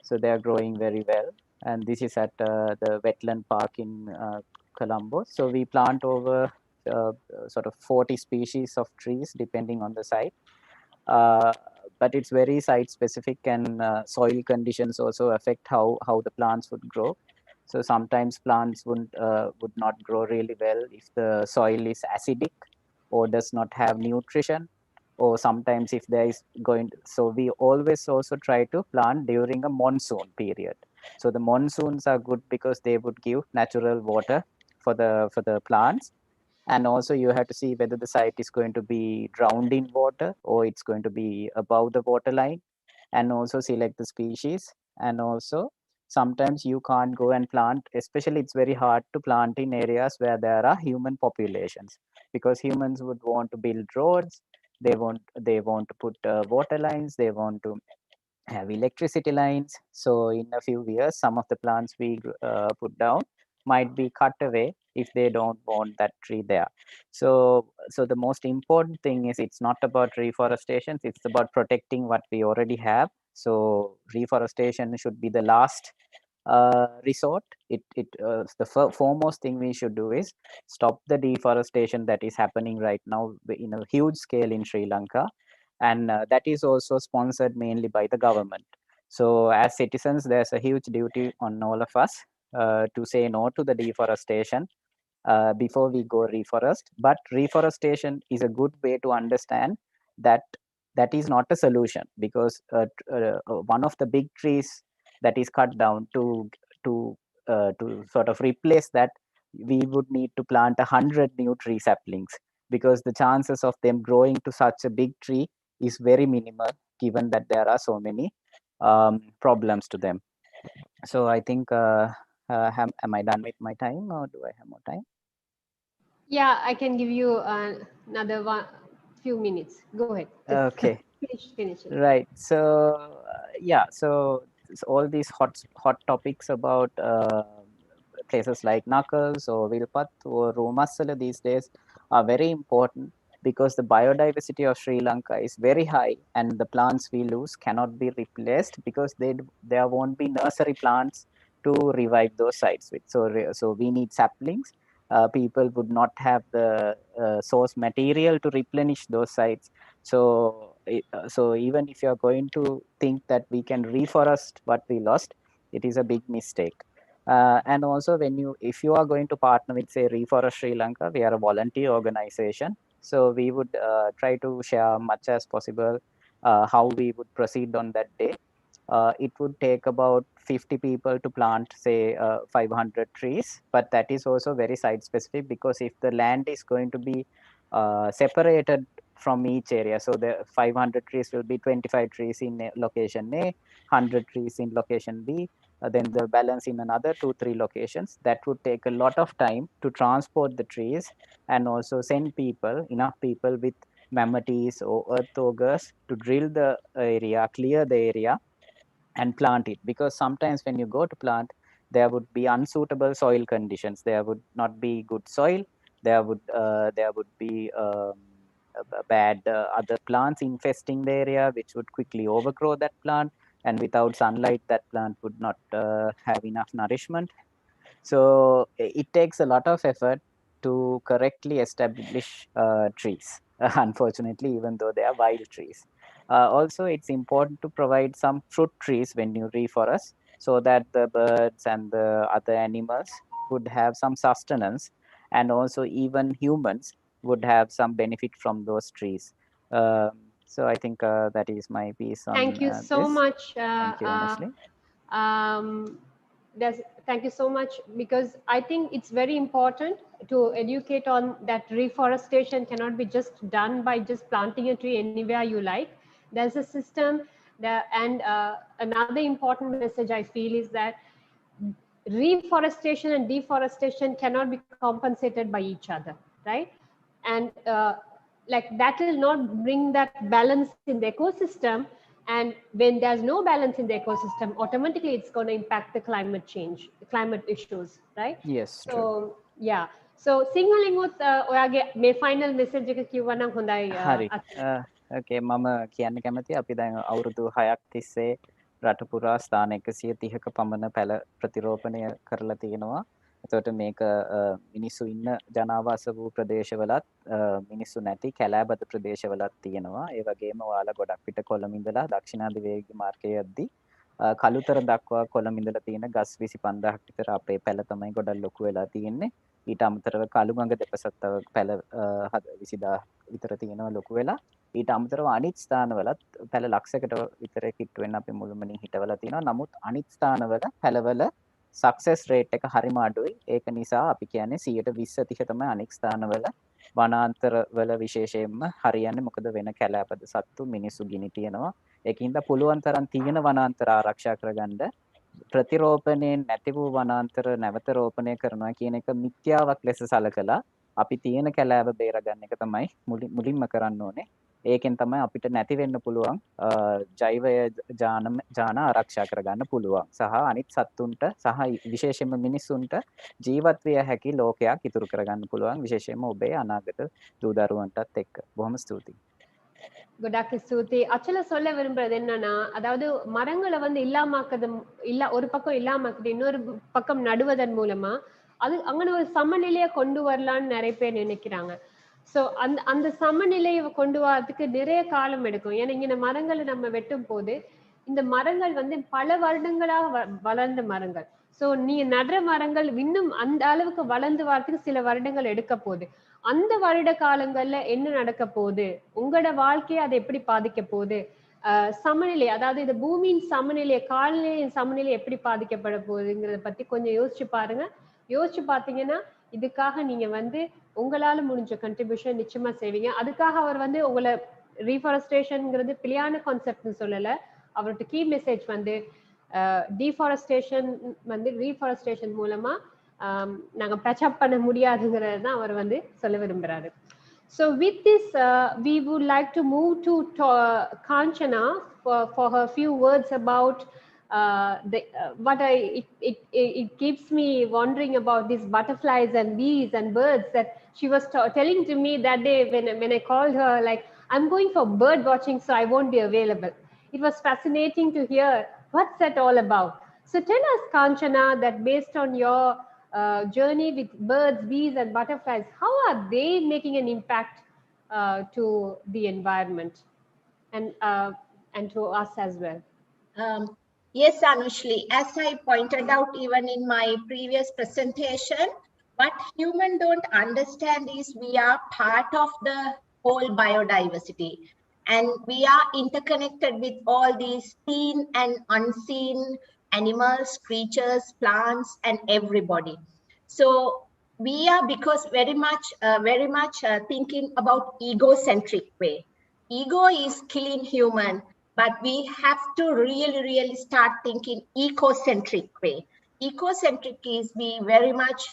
So they are growing very well. And this is at the wetland park in Colombo. So we plant over sort of 40 species of trees depending on the site. But it's very site specific, and soil conditions also affect how the plants would grow. So sometimes plants would not grow really well if the soil is acidic or does not have nutrition, or sometimes if there is going to, so we always also try to plant during a monsoon period. So the monsoons are good because they would give natural water for the plants. And also you have to see whether the site is going to be drowned in water or it's going to be above the water line, and also select the species. And also sometimes you can't go and plant, especially it's very hard to plant in areas where there are human populations, because humans would want to build roads, they want to put water lines, they want to have electricity lines. So in a few years, some of the plants we put down might be cut away if they don't want that tree there. So the most important thing is, it's not about reforestation, it's about protecting what we already have. So reforestation should be the last resort. The foremost thing we should do is stop the deforestation that is happening right now in a huge scale in Sri Lanka, and that is also sponsored mainly by the government. So as citizens, there's a huge duty on all of us to say no to the deforestation before we go reforest. But reforestation is a good way to understand that that is not a solution, because one of the big trees that is cut down to sort of replace that, we would need to plant 100 new tree saplings, because the chances of them growing to such a big tree is very minimal, given that there are so many problems to them. So I think am I done with my time, or do I have more time? Yeah, I can give you another few minutes. Go ahead. Just Okay. finish it. Right. So yeah. So all these hot topics about places like Knuckles or Wilpat or Rumasala these days are very important, because the biodiversity of Sri Lanka is very high, and the plants we lose cannot be replaced because there won't be nursery plants to revive those sites with. So we need saplings. People would not have the source material to replenish those sites. So even if you are going to think that we can reforest what we lost, it is a big mistake. And also, if you are going to partner with, say, Reforest Sri Lanka, we are a volunteer organization. So we would try to share much as possible how we would proceed on that day. It would take about 50 people to plant, say, 500 trees, but that is also very site specific, because if the land is going to be separated from each area, so the 500 trees will be 25 trees in location A, 100 trees in location B, then the balance in another 2-3 locations. That would take a lot of time to transport the trees, and also send enough people with mammoties or earth augers to drill the area, clear the area, and plant it. Because sometimes when you go to plant, there would be unsuitable soil conditions. There would not be good soil. There would be bad other plants infesting the area, which would quickly overgrow that plant. And without sunlight, that plant would not have enough nourishment. So it takes a lot of effort to correctly establish trees, unfortunately, even though they are wild trees. Also, it's important to provide some fruit trees when you reforest, so that the birds and the other animals would have some sustenance, and also even humans would have some benefit from those trees. So I think that is my piece on Thank you so this. much. Thank you, honestly. Thank you so much, because I think it's very important to educate on that reforestation cannot be just done by just planting a tree anywhere you like. There's a system that, and another important message I feel is that reforestation and deforestation cannot be compensated by each other, right? And like that will not bring that balance in the ecosystem. And when there's no balance in the ecosystem, automatically it's going to impact the climate change, climate issues, right? Yes, so true. yeah, so සිංහලෙන් උත් ඔයාගේ මේ final message එක කිව්වා නම් හොඳයි. හරි. ඕකේ, මම කියන්න කැමතියි අපි දැන් අවුරුදු 6ක් තිස්සේ රට පුරා ස්ථාන 130ක පමණ පැල ප්‍රතිරෝපණය කරලා තියෙනවා. එතකොට මේක මිනිස්සු ඉන්න ජනාවාස වූ ප්‍රදේශවලත් මිනිස්සු නැති කැලෑබද ප්‍රදේශවලත් තියෙනවා. ඒ වගේම ඔයාලා ගොඩක් විට කොළඹ ඉඳලා දක්ෂිණාධිවේගී මාර්ගයේ යද්දී කළුතර දක්වා කොළඹ ඉඳලා තියෙන ගස් 25000ක් විතර අපේ පැල තමයි ගොඩක් ලොකු වෙලා තියෙන්නේ. ඊට අමතරව කළුගඟ දෙපසත් තව පැල 20000 විතර තියෙනවා ලොකු වෙලා. ඊට අමතරව අනිත් ස්ථානවලත් පැල ලක්ෂයකට විතර කිට්ටු වෙන අපේ මුළුමනින් හිටවලා තියෙනවා. නමුත් අනිත් ස්ථානවල පැලවල සක්සස් රේට් එක හරිම අඩුයි. ඒක නිසා අපි කියන්නේ 120-30 තමයි අනෙක් ස්ථානවල වනාන්තරවල විශේෂයෙන්ම හරියන්නේ. මොකද වෙන කැලෑපද සත්තු මිනිස්සු ගිනි තියනවා. ඒකින්ද පුළුවන් තරම් තියෙන වනාන්තර ආරක්ෂා කරගන්න ප්‍රතිරෝපණයෙන් නැති වූ වනාන්තර නැවත රෝපණය කරනවා කියන එක මිත්‍යාවක් ලෙස සලකලා අපි තියෙන කැලෑව බේරගන්න එක තමයි මුලින්ම කරන්න ඕනේ. ඒකෙන් තමයි අපිට නැති වෙන්න පුළුවන් ජෛව ජාන ආරක්ෂා කරගන්න පුළුවන්. සහ අනිත් සත්තුන්ට සහ විශේෂයෙන්ම මිනිසුන්ට ජීවත් විය හැකි ලෝකයක් ඉතුරු කරගන්න පුළුවන්, විශේෂයෙන්ම ඔබේ අනාගත දූ දරුවන්ටත් එක්ක. බොහොම ස්තුතියි. குடாக்கி ஸ்தூதி. ஆக்சுவலா சொல்ல விரும்புறது என்னன்னா, அதாவது மரங்களை வந்து ஒரு பக்கம் இல்லாமக்குது, இன்னொரு பக்கம் நடுவதன் மூலமா அது அங்கன ஒரு சமநிலையை கொண்டு வரலான்னு நிறைய பேர் நினைக்கிறாங்க. சோ அந்த சமநிலையை கொண்டு வரதுக்கு நிறைய காலம் எடுக்கும். ஏன்னா இங்க மரங்களை நம்ம வெட்டும் போது இந்த மரங்கள் வந்து பல வருடங்களாக வளர்ந்த மரங்கள். சோ நீங்க நடுற மரங்கள் இன்னும் அந்த அளவுக்கு வளர்ந்து வரதுக்கு சில வருடங்கள் எடுக்க போகுது. அந்த வருட காலங்கள்ல என்ன நடக்க போகுது, உங்களோட வாழ்க்கையை அதை எப்படி பாதிக்க போகுது, சமநிலை, அதாவது இந்த பூமியின் சமநிலை, காலநிலையின் சமநிலை எப்படி பாதிக்கப்பட போகுதுங்கிறத பத்தி கொஞ்சம் யோசிச்சு பாருங்க. யோசிச்சு பாத்தீங்கன்னா இதுக்காக நீங்க வந்து உங்களால முடிஞ்ச கண்ட்ரிபியூஷன் நிச்சயமா செய்வீங்க. அதுக்காக அவர் வந்து உங்களை ரீஃபாரஸ்டேஷன்ங்கிறது பிழையான கான்செப்ட்னு சொல்லல. அவரோட கீ மெசேஜ் வந்து டீஃபாரஸ்டேஷன் வந்து ரீஃபாரஸ்டேஷன் மூலமா நாங்க டச்சப் பண்ண முடியாதுங்கிறது தான் அவர் வந்து சொல்ல விரும்புறாரு. So with this, we would like to move to Kanchana for her few words about it keeps me wondering about these butterflies and bees and birds that she was telling to me that day when I called her, like, I'm going for bird watching, so I won't be available. It was fascinating to hear what's that all about. So tell us, Kanchana, that based on your journey with birds, bees, and butterflies, how are they making an impact to the environment and to us as well? Yes, Anushli, as I pointed out even in my previous presentation, what humans don't understand is we are part of the whole biodiversity, and we are interconnected with all these seen and unseen animals, creatures, plants, and everybody. So we are, because very much thinking about egocentric way. Ego is killing human, but we have to really start thinking ecocentric way. Ecocentric is we very much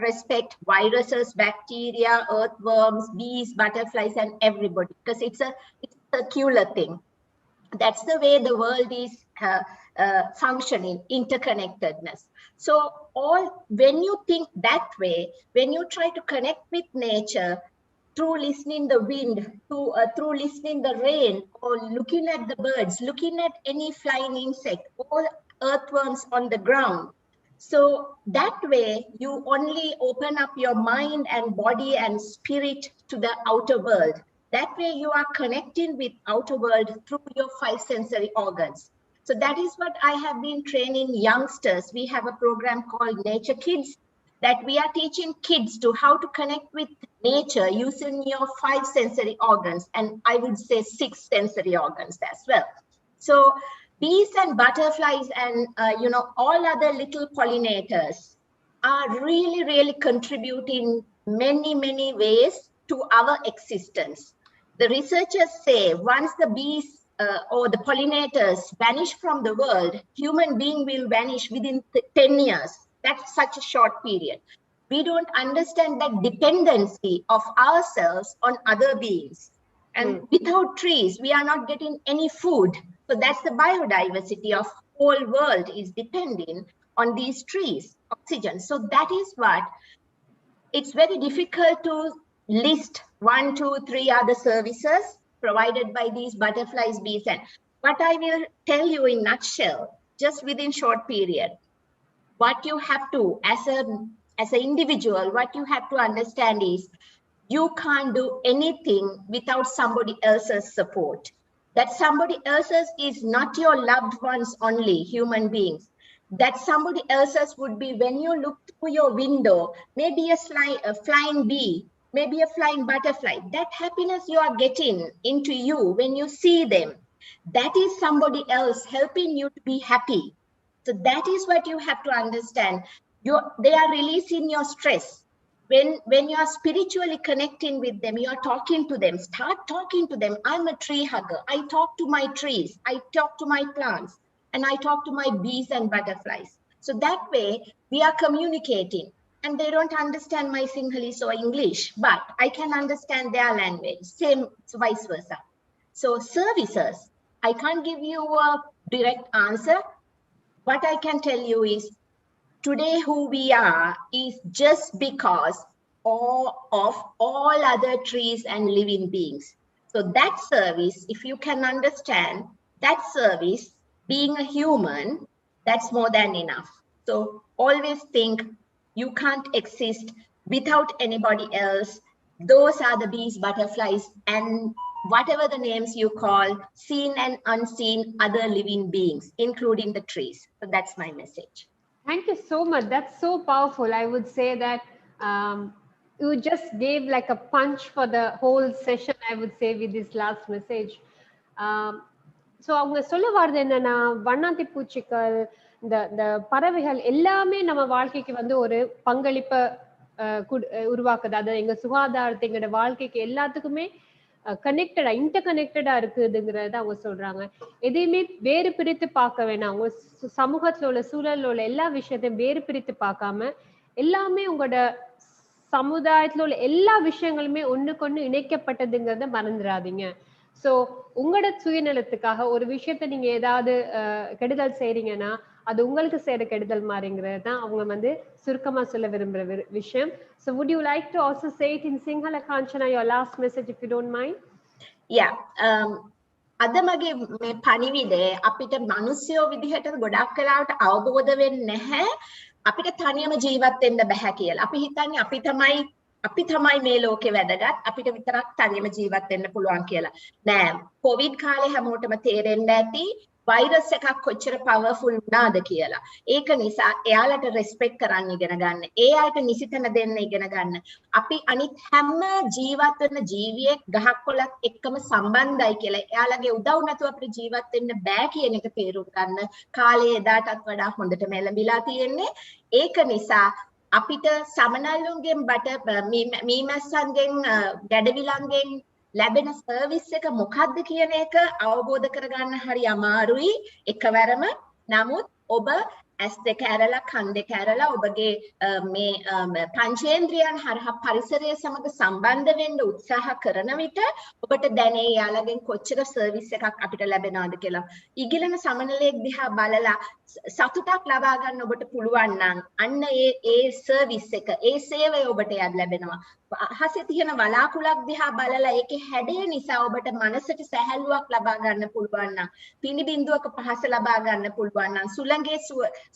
respect viruses, bacteria, earthworms, bees, butterflies, and everybody, because it's a circular thing. That's the way the world is functioning, interconnectedness. So when you think that way, when you try to connect with nature, through listening the wind, through listening the rain, or looking at the birds, looking at any flying insect, or earthworms on the ground. So that way, you only open up your mind and body and spirit to the outer world. That way, you are connecting with outer world through your 5 sensory organs. So that is what I have been training youngsters. We have a program called Nature Kids, that we are teaching kids to how to connect with nature using your 5 sensory organs, and I would say 6 sensory organs as well. So bees and butterflies and all other little pollinators are really contributing many ways to our existence. The researchers say once the bees or the pollinators vanish from the world, human being will vanish within 10 years. That's such a short period. We don't understand that dependency of ourselves on other beings. And without trees, we are not getting any food. So that's the biodiversity of whole world is depending on these trees, oxygen. So that is what it's very difficult to list 1, 2, 3 other services provided by these butterflies, bees, and what I will tell you in nutshell, just within short period. What you have to, as an individual, what you have to understand is you can't do anything without somebody else's support. That somebody else's is not your loved ones only, human beings. That somebody else's would be when you look through your window, maybe a flying bee, maybe a flying butterfly. That happiness you are getting into you when you see them, that is somebody else helping you to be happy. So that is what you have to understand. They are releasing your stress. When you are spiritually connecting with them, you are talking to them, start talking to them. I'm a tree hugger. I talk to my trees. I talk to my plants. And I talk to my bees and butterflies. So that way we are communicating. And they don't understand my Sinhalese or English, but I can understand their language. Same, so vice versa. So services, I can't give you a direct answer. What I can tell you is today who we are is just because of all other trees and living beings. So that service, if you can understand that service, being a human, that's more than enough. So always think you can't exist without anybody else. Those are the bees, butterflies, and whatever the names you call, seen and unseen other living beings, including the trees. So that's my message. Thank you so much. That's so powerful. I would say that you just gave like a punch for the whole session, I would say, with this last message. So அவங்க சொல்ல வர்றது என்னன்னா, வண்ணாத்தி பூச்சிகள், இந்த பறவைகள் எல்லாமே நம்ம வாழ்க்கைக்கு வந்து ஒரு பங்களிப்பை உருவாக்குது. அது எங்க சுகாதாரத்தை, எங்களோட வாழ்க்கைக்கு எல்லாத்துக்குமே கனெக்டடா, இன்டர்கனெக்டடா இருக்குதுங்கிறத அவங்க சொல்றாங்க. எதையுமே வேறு பிரித்து பார்க்க வேணாம். அவங்க சமூகத்துல உள்ள சூழல்ல உள்ள எல்லா விஷயத்தையும் வேறு பிரித்து பார்க்காம, எல்லாமே உங்களோட சமுதாயத்துல உள்ள எல்லா விஷயங்களுமே ஒண்ணுக்கொண்ணு இணைக்கப்பட்டதுங்கிறத மறந்துடாதீங்க. ஸோ உங்களோட சுயநலத்துக்காக ஒரு விஷயத்த நீங்க ஏதாவது கெடுதல் செய்றீங்கன்னா அது உங்களுக்கு செய்யற கெடுதல் மாதிரிங்கிறது தான் அவங்க வந்து சுருக்கமா சொல்ல விரும்புற விஷயம். So would you like to also say it in Sinhala, Kanchana, your last message if you don't mind? Yeah. අද මගේ මේ පණිවිඩය අපිට මිනිස්සුયો විදිහට ගොඩක් වෙලාවට අවබෝධ වෙන්නේ නැහැ අපිට තනියම ජීවත් වෙන්න බෑ කියලා. අපි හිතන්නේ අපි තමයි මේ ලෝකේ වැදගත් අපිට විතරක් තනියම ජීවත් වෙන්න පුළුවන් කියලා. නෑ කොවිඩ් කාලේ හැමෝටම තේරෙන්න ඇති වෛරස් එකක් කොච්චර පවර්ෆුල් වුණාද කියලා. ඒක නිසා එයාලට රෙස්පෙක්ට් කරන්න ඉගෙන ගන්න. ඒ අයට නිසිතන දෙන්න ඉගෙන ගන්න. අපි අනිත් හැම ජීවත් වෙන ජීවියෙක් ගහක් කොළක් එක්කම සම්බන්ධයි කියලා. එයාලගේ උදව් නැතුව අපිට ජීවත් වෙන්න බෑ කියන එක තේරුම් ගන්න. කාලේ එදාටත් වඩා හොඳට මෙලඹිලා තියෙන්නේ. ඒක නිසා අපිට සමනල්ලුන්ගෙන් මීමැස්සන්ගෙන් ගැඩවිලන්ගෙන් ලැබෙන සර්විස් එක මොකක්ද කියන එක අවබෝධ කරගන්න හරි අමාරුයි එකවරම. නමුත් ඔබ ඇස් දෙක ඇරලා කන් දෙක ඇරලා ඔබගේ මේ පංචේන්ද්‍රියන් හරහා පරිසරය සමග සම්බන්ධ වෙන්න උත්සාහ කරන විට ඔබට දැනේ යාළගෙන් කොච්චර සර්විස් එකක් අපිට ලැබෙනවද කියලා. ඉගිලන සමනලයක් දිහා බලලා සතුටක් ලබා ගන්න ඔබට පුළුවන් නම් අන්න ඒ සර්විස් එක ඒ සේවය ඔබට ලැබෙනවා. අහසේ තියෙන වලාකුළක් දිහා බලලා ඒකේ හැඩය නිසා ඔබට මනසට සැහැල්ලුවක් ලබා ගන්න පුළුවන් නම් පිනි බිඳුවක පහස ලබා ගන්න පුළුවන් නම් සුළඟේ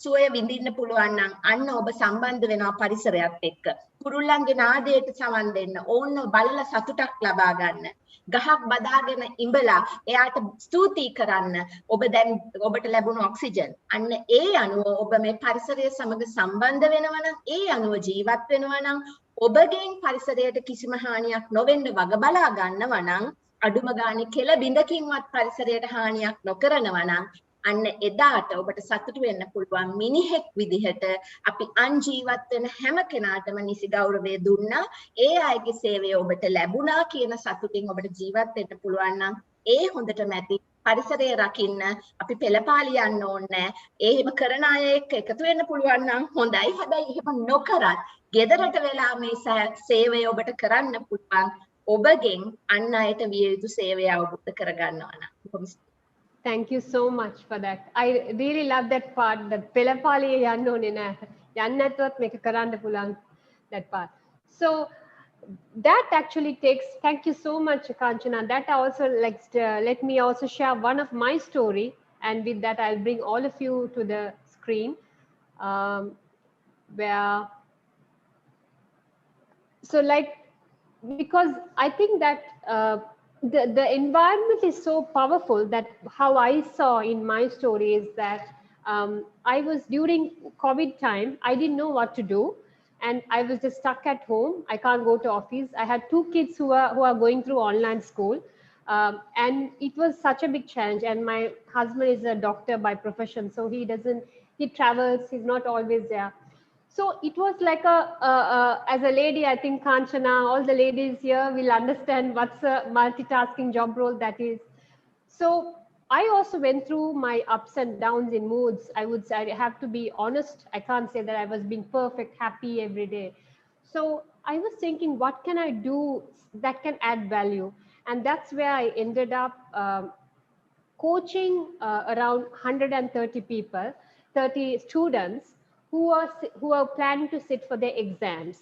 සුවය විඳින්න පුළුවන් නම් අන්න ඔබ සම්බන්ධ වෙනවා පරිසරයත් එක්ක. කුරුල්ලන්ගේ නාදයට සමන් දෙන්න ඕන්න බලලා සතුටක් ලබා ගන්න. ගහක් බදාගෙන ඉඹලා එයාට ස්තුතියි කරන්න. ඔබ දැන් ඔබට ලැබුණු ඔක්සිජන් අන්න ඒ අනුව ඔබ මේ පරිසරය සමග සම්බන්ධ වෙනවා නම් ඒ අනුව ජීවත් වෙනවා නම් ඔබගෙන් පරිසරයට කිසිම හානියක් නොවෙන්න වග බලා ගන්නවා නම් අඩුම ගානේ කෙල බිඳකින්වත් පරිසරයට හානියක් නොකරනවා නම් අන්න එදාට ඔබට සතුටු වෙන්න පුළුවන් මිනිහෙක් විදිහට අපි අන් ජීවත් වෙන හැම කෙනාටම නිසි ගෞරවය දුන්නා. ඒ අයගේ සේවය ඔබට ලැබුණා කියන සතුටින් ඔබට ජීවත් වෙන්න පුළුවන් නම් ඒ හොඳටම ඇති. පරිසරය රකින්න අපි පෙළපාලි යන්න ඕනේ. එහෙම කරන අය එක්ක එකතු වෙන්න පුළුවන් නම් හොඳයි. හැබැයි එහෙම නොකරත් ගෙදරට වෙලා මේ සේවය ඔබට කරන්න පුළුවන්. ඔබගෙන් අන් අයට විය යුතු සේවය අවබෝධ කරගන්නවා නම්. Thank you so much for that. I really love that part. That pelapaliye yanno ne na yannatවත් මේක කරන්න පුළුවන් that part. So that actually takes, thank you so much Kanchana. That also let me also share one of my story, and with that I'll bring all of you to the screen where so because I think that the environment is so powerful that how I saw in my story is that I was during COVID time, I didn't know what to do, and I was just stuck at home. I can't go to office. I had 2 kids who are going through online school, and it was such a big challenge. And my husband is a doctor by profession, so he travels, he's not always there. So it was like as a lady, I think Kanchana, all the ladies here will understand what's a multitasking job role that is. So I also went through my ups and downs in moods. I would say, I have to be honest. I can't say that I was being perfect, happy every day. So I was thinking, what can I do that can add value? And that's where I ended up coaching around 130 people, 30 students, who are planning to sit for their exams,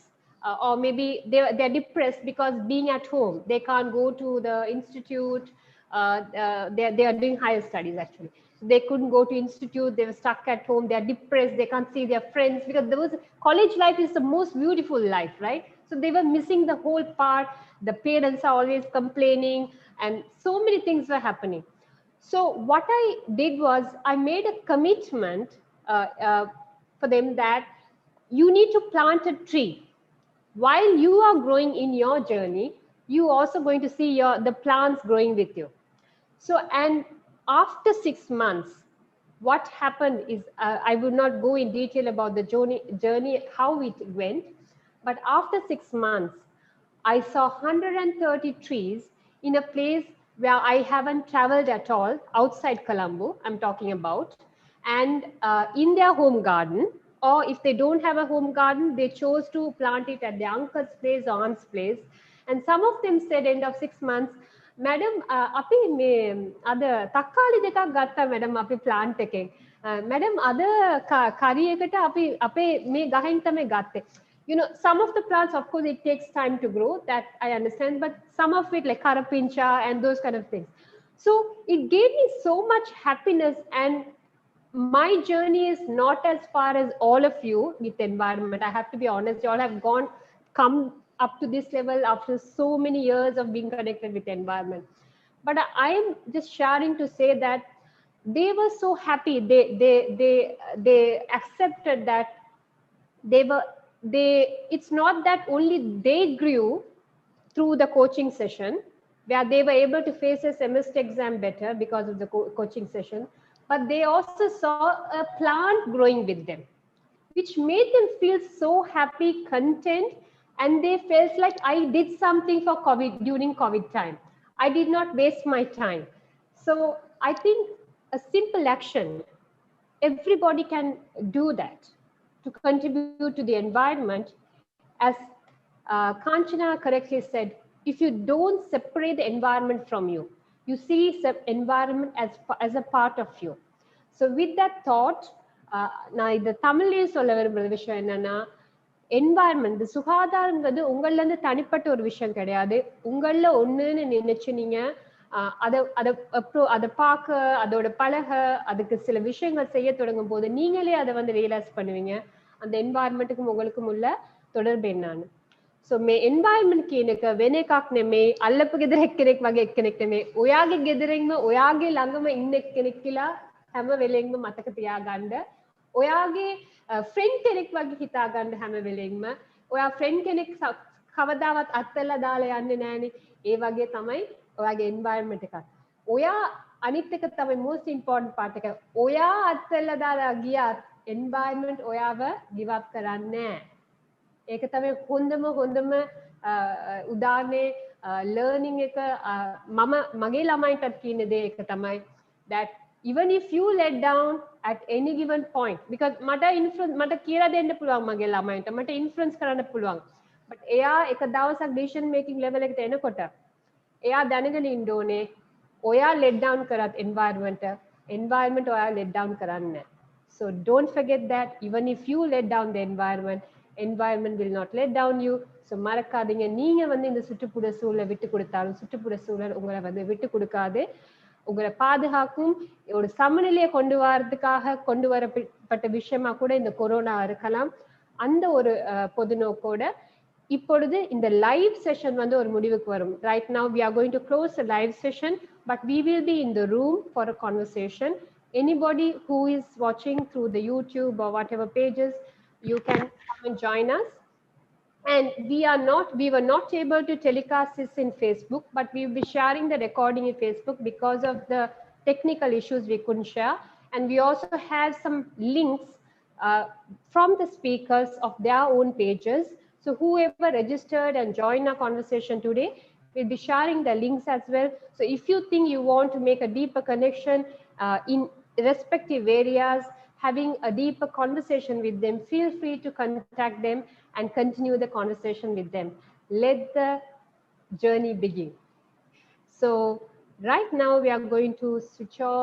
or maybe they're depressed because being at home, they can't go to the institute. They are doing higher studies actually. They couldn't go to institute. They were stuck at home. They are depressed. They can't see their friends because college life is the most beautiful life, right? So they were missing the whole part. The parents are always complaining, and so many things were happening. So what I did was I made a commitment for them that you need to plant a tree. While you are growing in your journey, you also going to see the plants growing with you. So, and after 6 months, what happened is, I will not go in detail about the journey, how it went, but after 6 months, I saw 130 trees in a place where I haven't traveled at all, outside Colombo, I'm talking about, and in their home garden, or if they don't have a home garden, they chose to plant it at their uncle's place or aunt's place. And some of them said end of 6 months, madam අපි මේ අද තක්කාලි දෙකක් ගත්තා madam අපි plant එකෙන් madam අද curry එකට අපි අපේ මේ ගහෙන් තමයි ගත්තේ. You know, some of the plants, of course, it takes time to grow, that I understand, but some of it like karapincha and those kind of things. So it gave me so much happiness, and my journey is not as far as all of you with the environment. I have to be honest, you all have come up to this level after so many years of being connected with the environment. But I am just sharing to say that they were so happy. They accepted that it's not that only they grew through the coaching session, where they were able to face a semester exam better because of the coaching session, but they also saw a plant growing with them, which made them feel so happy, content, and they felt like I did something for COVID during COVID time. I did not waste my time. So I think a simple action, everybody can do that to contribute to the environment. As Kanchana correctly said, if you don't separate the environment from you, you see the environment as a part of you. So with that thought, நான் இது தமிழ்லயே சொல்ல விரும்புற விஷயம் என்னன்னா, environment, the சுகாதாரங்கிறது உங்கள்ல இருந்து தனிப்பட்ட ஒரு விஷயம் கிடையாது. உங்கள ஒண்ணுன்னு நினைச்சு நீங்க அதை பார்க்க, அதோட பழக, அதுக்கு சில விஷயங்கள் செய்ய தொடங்கும் போது நீங்களே அதை வந்து ரியலைஸ் பண்ணுவீங்க அந்த එන්වයරන්මන්ට්க்கும் උங்களுக்கும் உள்ள தொடர்பு என்னன்னு. So මේ environment කියන එක වෙන එකක් නෙමෙයි, අල්ලපු ගෙදර එක්කෙනෙක් වගේ එක්කෙනෙක් නෙමෙයි, ඔයාගේ ගෙදරින්ම ඔයාගේ ළඟම ඉන්න එක්කෙනෙක් කියලා හැම වෙලෙන්ම මතක තියාගන්න. ඔයාගේ friend කෙනෙක් වගේ හිතාගන්න හැම වෙලෙන්ම. ඔයා friend කෙනෙක් කවදාවත් අත්හැරලා දාලා යන්නේ නැහනේ. ඒ වගේ තමයි ඔයාගේ environment එක. ඔයා අනිත් එක තමයි most important part එක. ඔයා අත්හැරලා දාලා ගියත් environment ඔයාව give up කරන්නේ නැහැ. ඒක තමයි හොඳම උදාහරණේ learning එක මගේ ළමයින්ටත් කියන දේ එක තමයි that even if you let down at any given point, because මට කියලා දෙන්න පුළුවන් මගේ ළමයින්ට, මට influence කරන්න පුළුවන්, but එයා එක දවසක් decision making level එකට එනකොට එයා දැනගෙන ඉන්න ඕනේ ඔයා let down කරත් environment ඔයා let down කරන්නේ. So don't forget that even if you let down the environment will not let down you. So மறக்காதீங்க, நீங்க வந்து இந்த சுற்றுப்புற சூழலை விட்டு கொடுத்தாலும் சுற்றுப்புற சூழல் உங்களை வந்து விட்டு கொடுக்காது. உங்களை பாதுகாக்கும் ஒரு சமநிலையை கொண்டு வரதுக்காக கொண்டு வரப்பட்ட விஷயமா கூட இந்த கொரோனா இருக்கலாம். அந்த ஒரு பொது நோக்கோட இப்பொழுது இந்த லைவ் செஷன் வந்து ஒரு முடிவுக்கு வரும். Right now we are going to close the live session, but we will be in the room for a conversation. Anybody who is watching through the YouTube or whatever pages, you can come and join us. And we were not able to telecast this in Facebook, but we will be sharing the recording in Facebook because of the technical issues we couldn't share. And we also have some links from the speakers of their own pages. So whoever registered and joined our conversation today, we'll be sharing the links as well. So if you think you want to make a deeper connection in respective areas, having a deeper conversation with them, feel free to contact them and continue the conversation with them. Let the journey begin. So right now we are going to switch off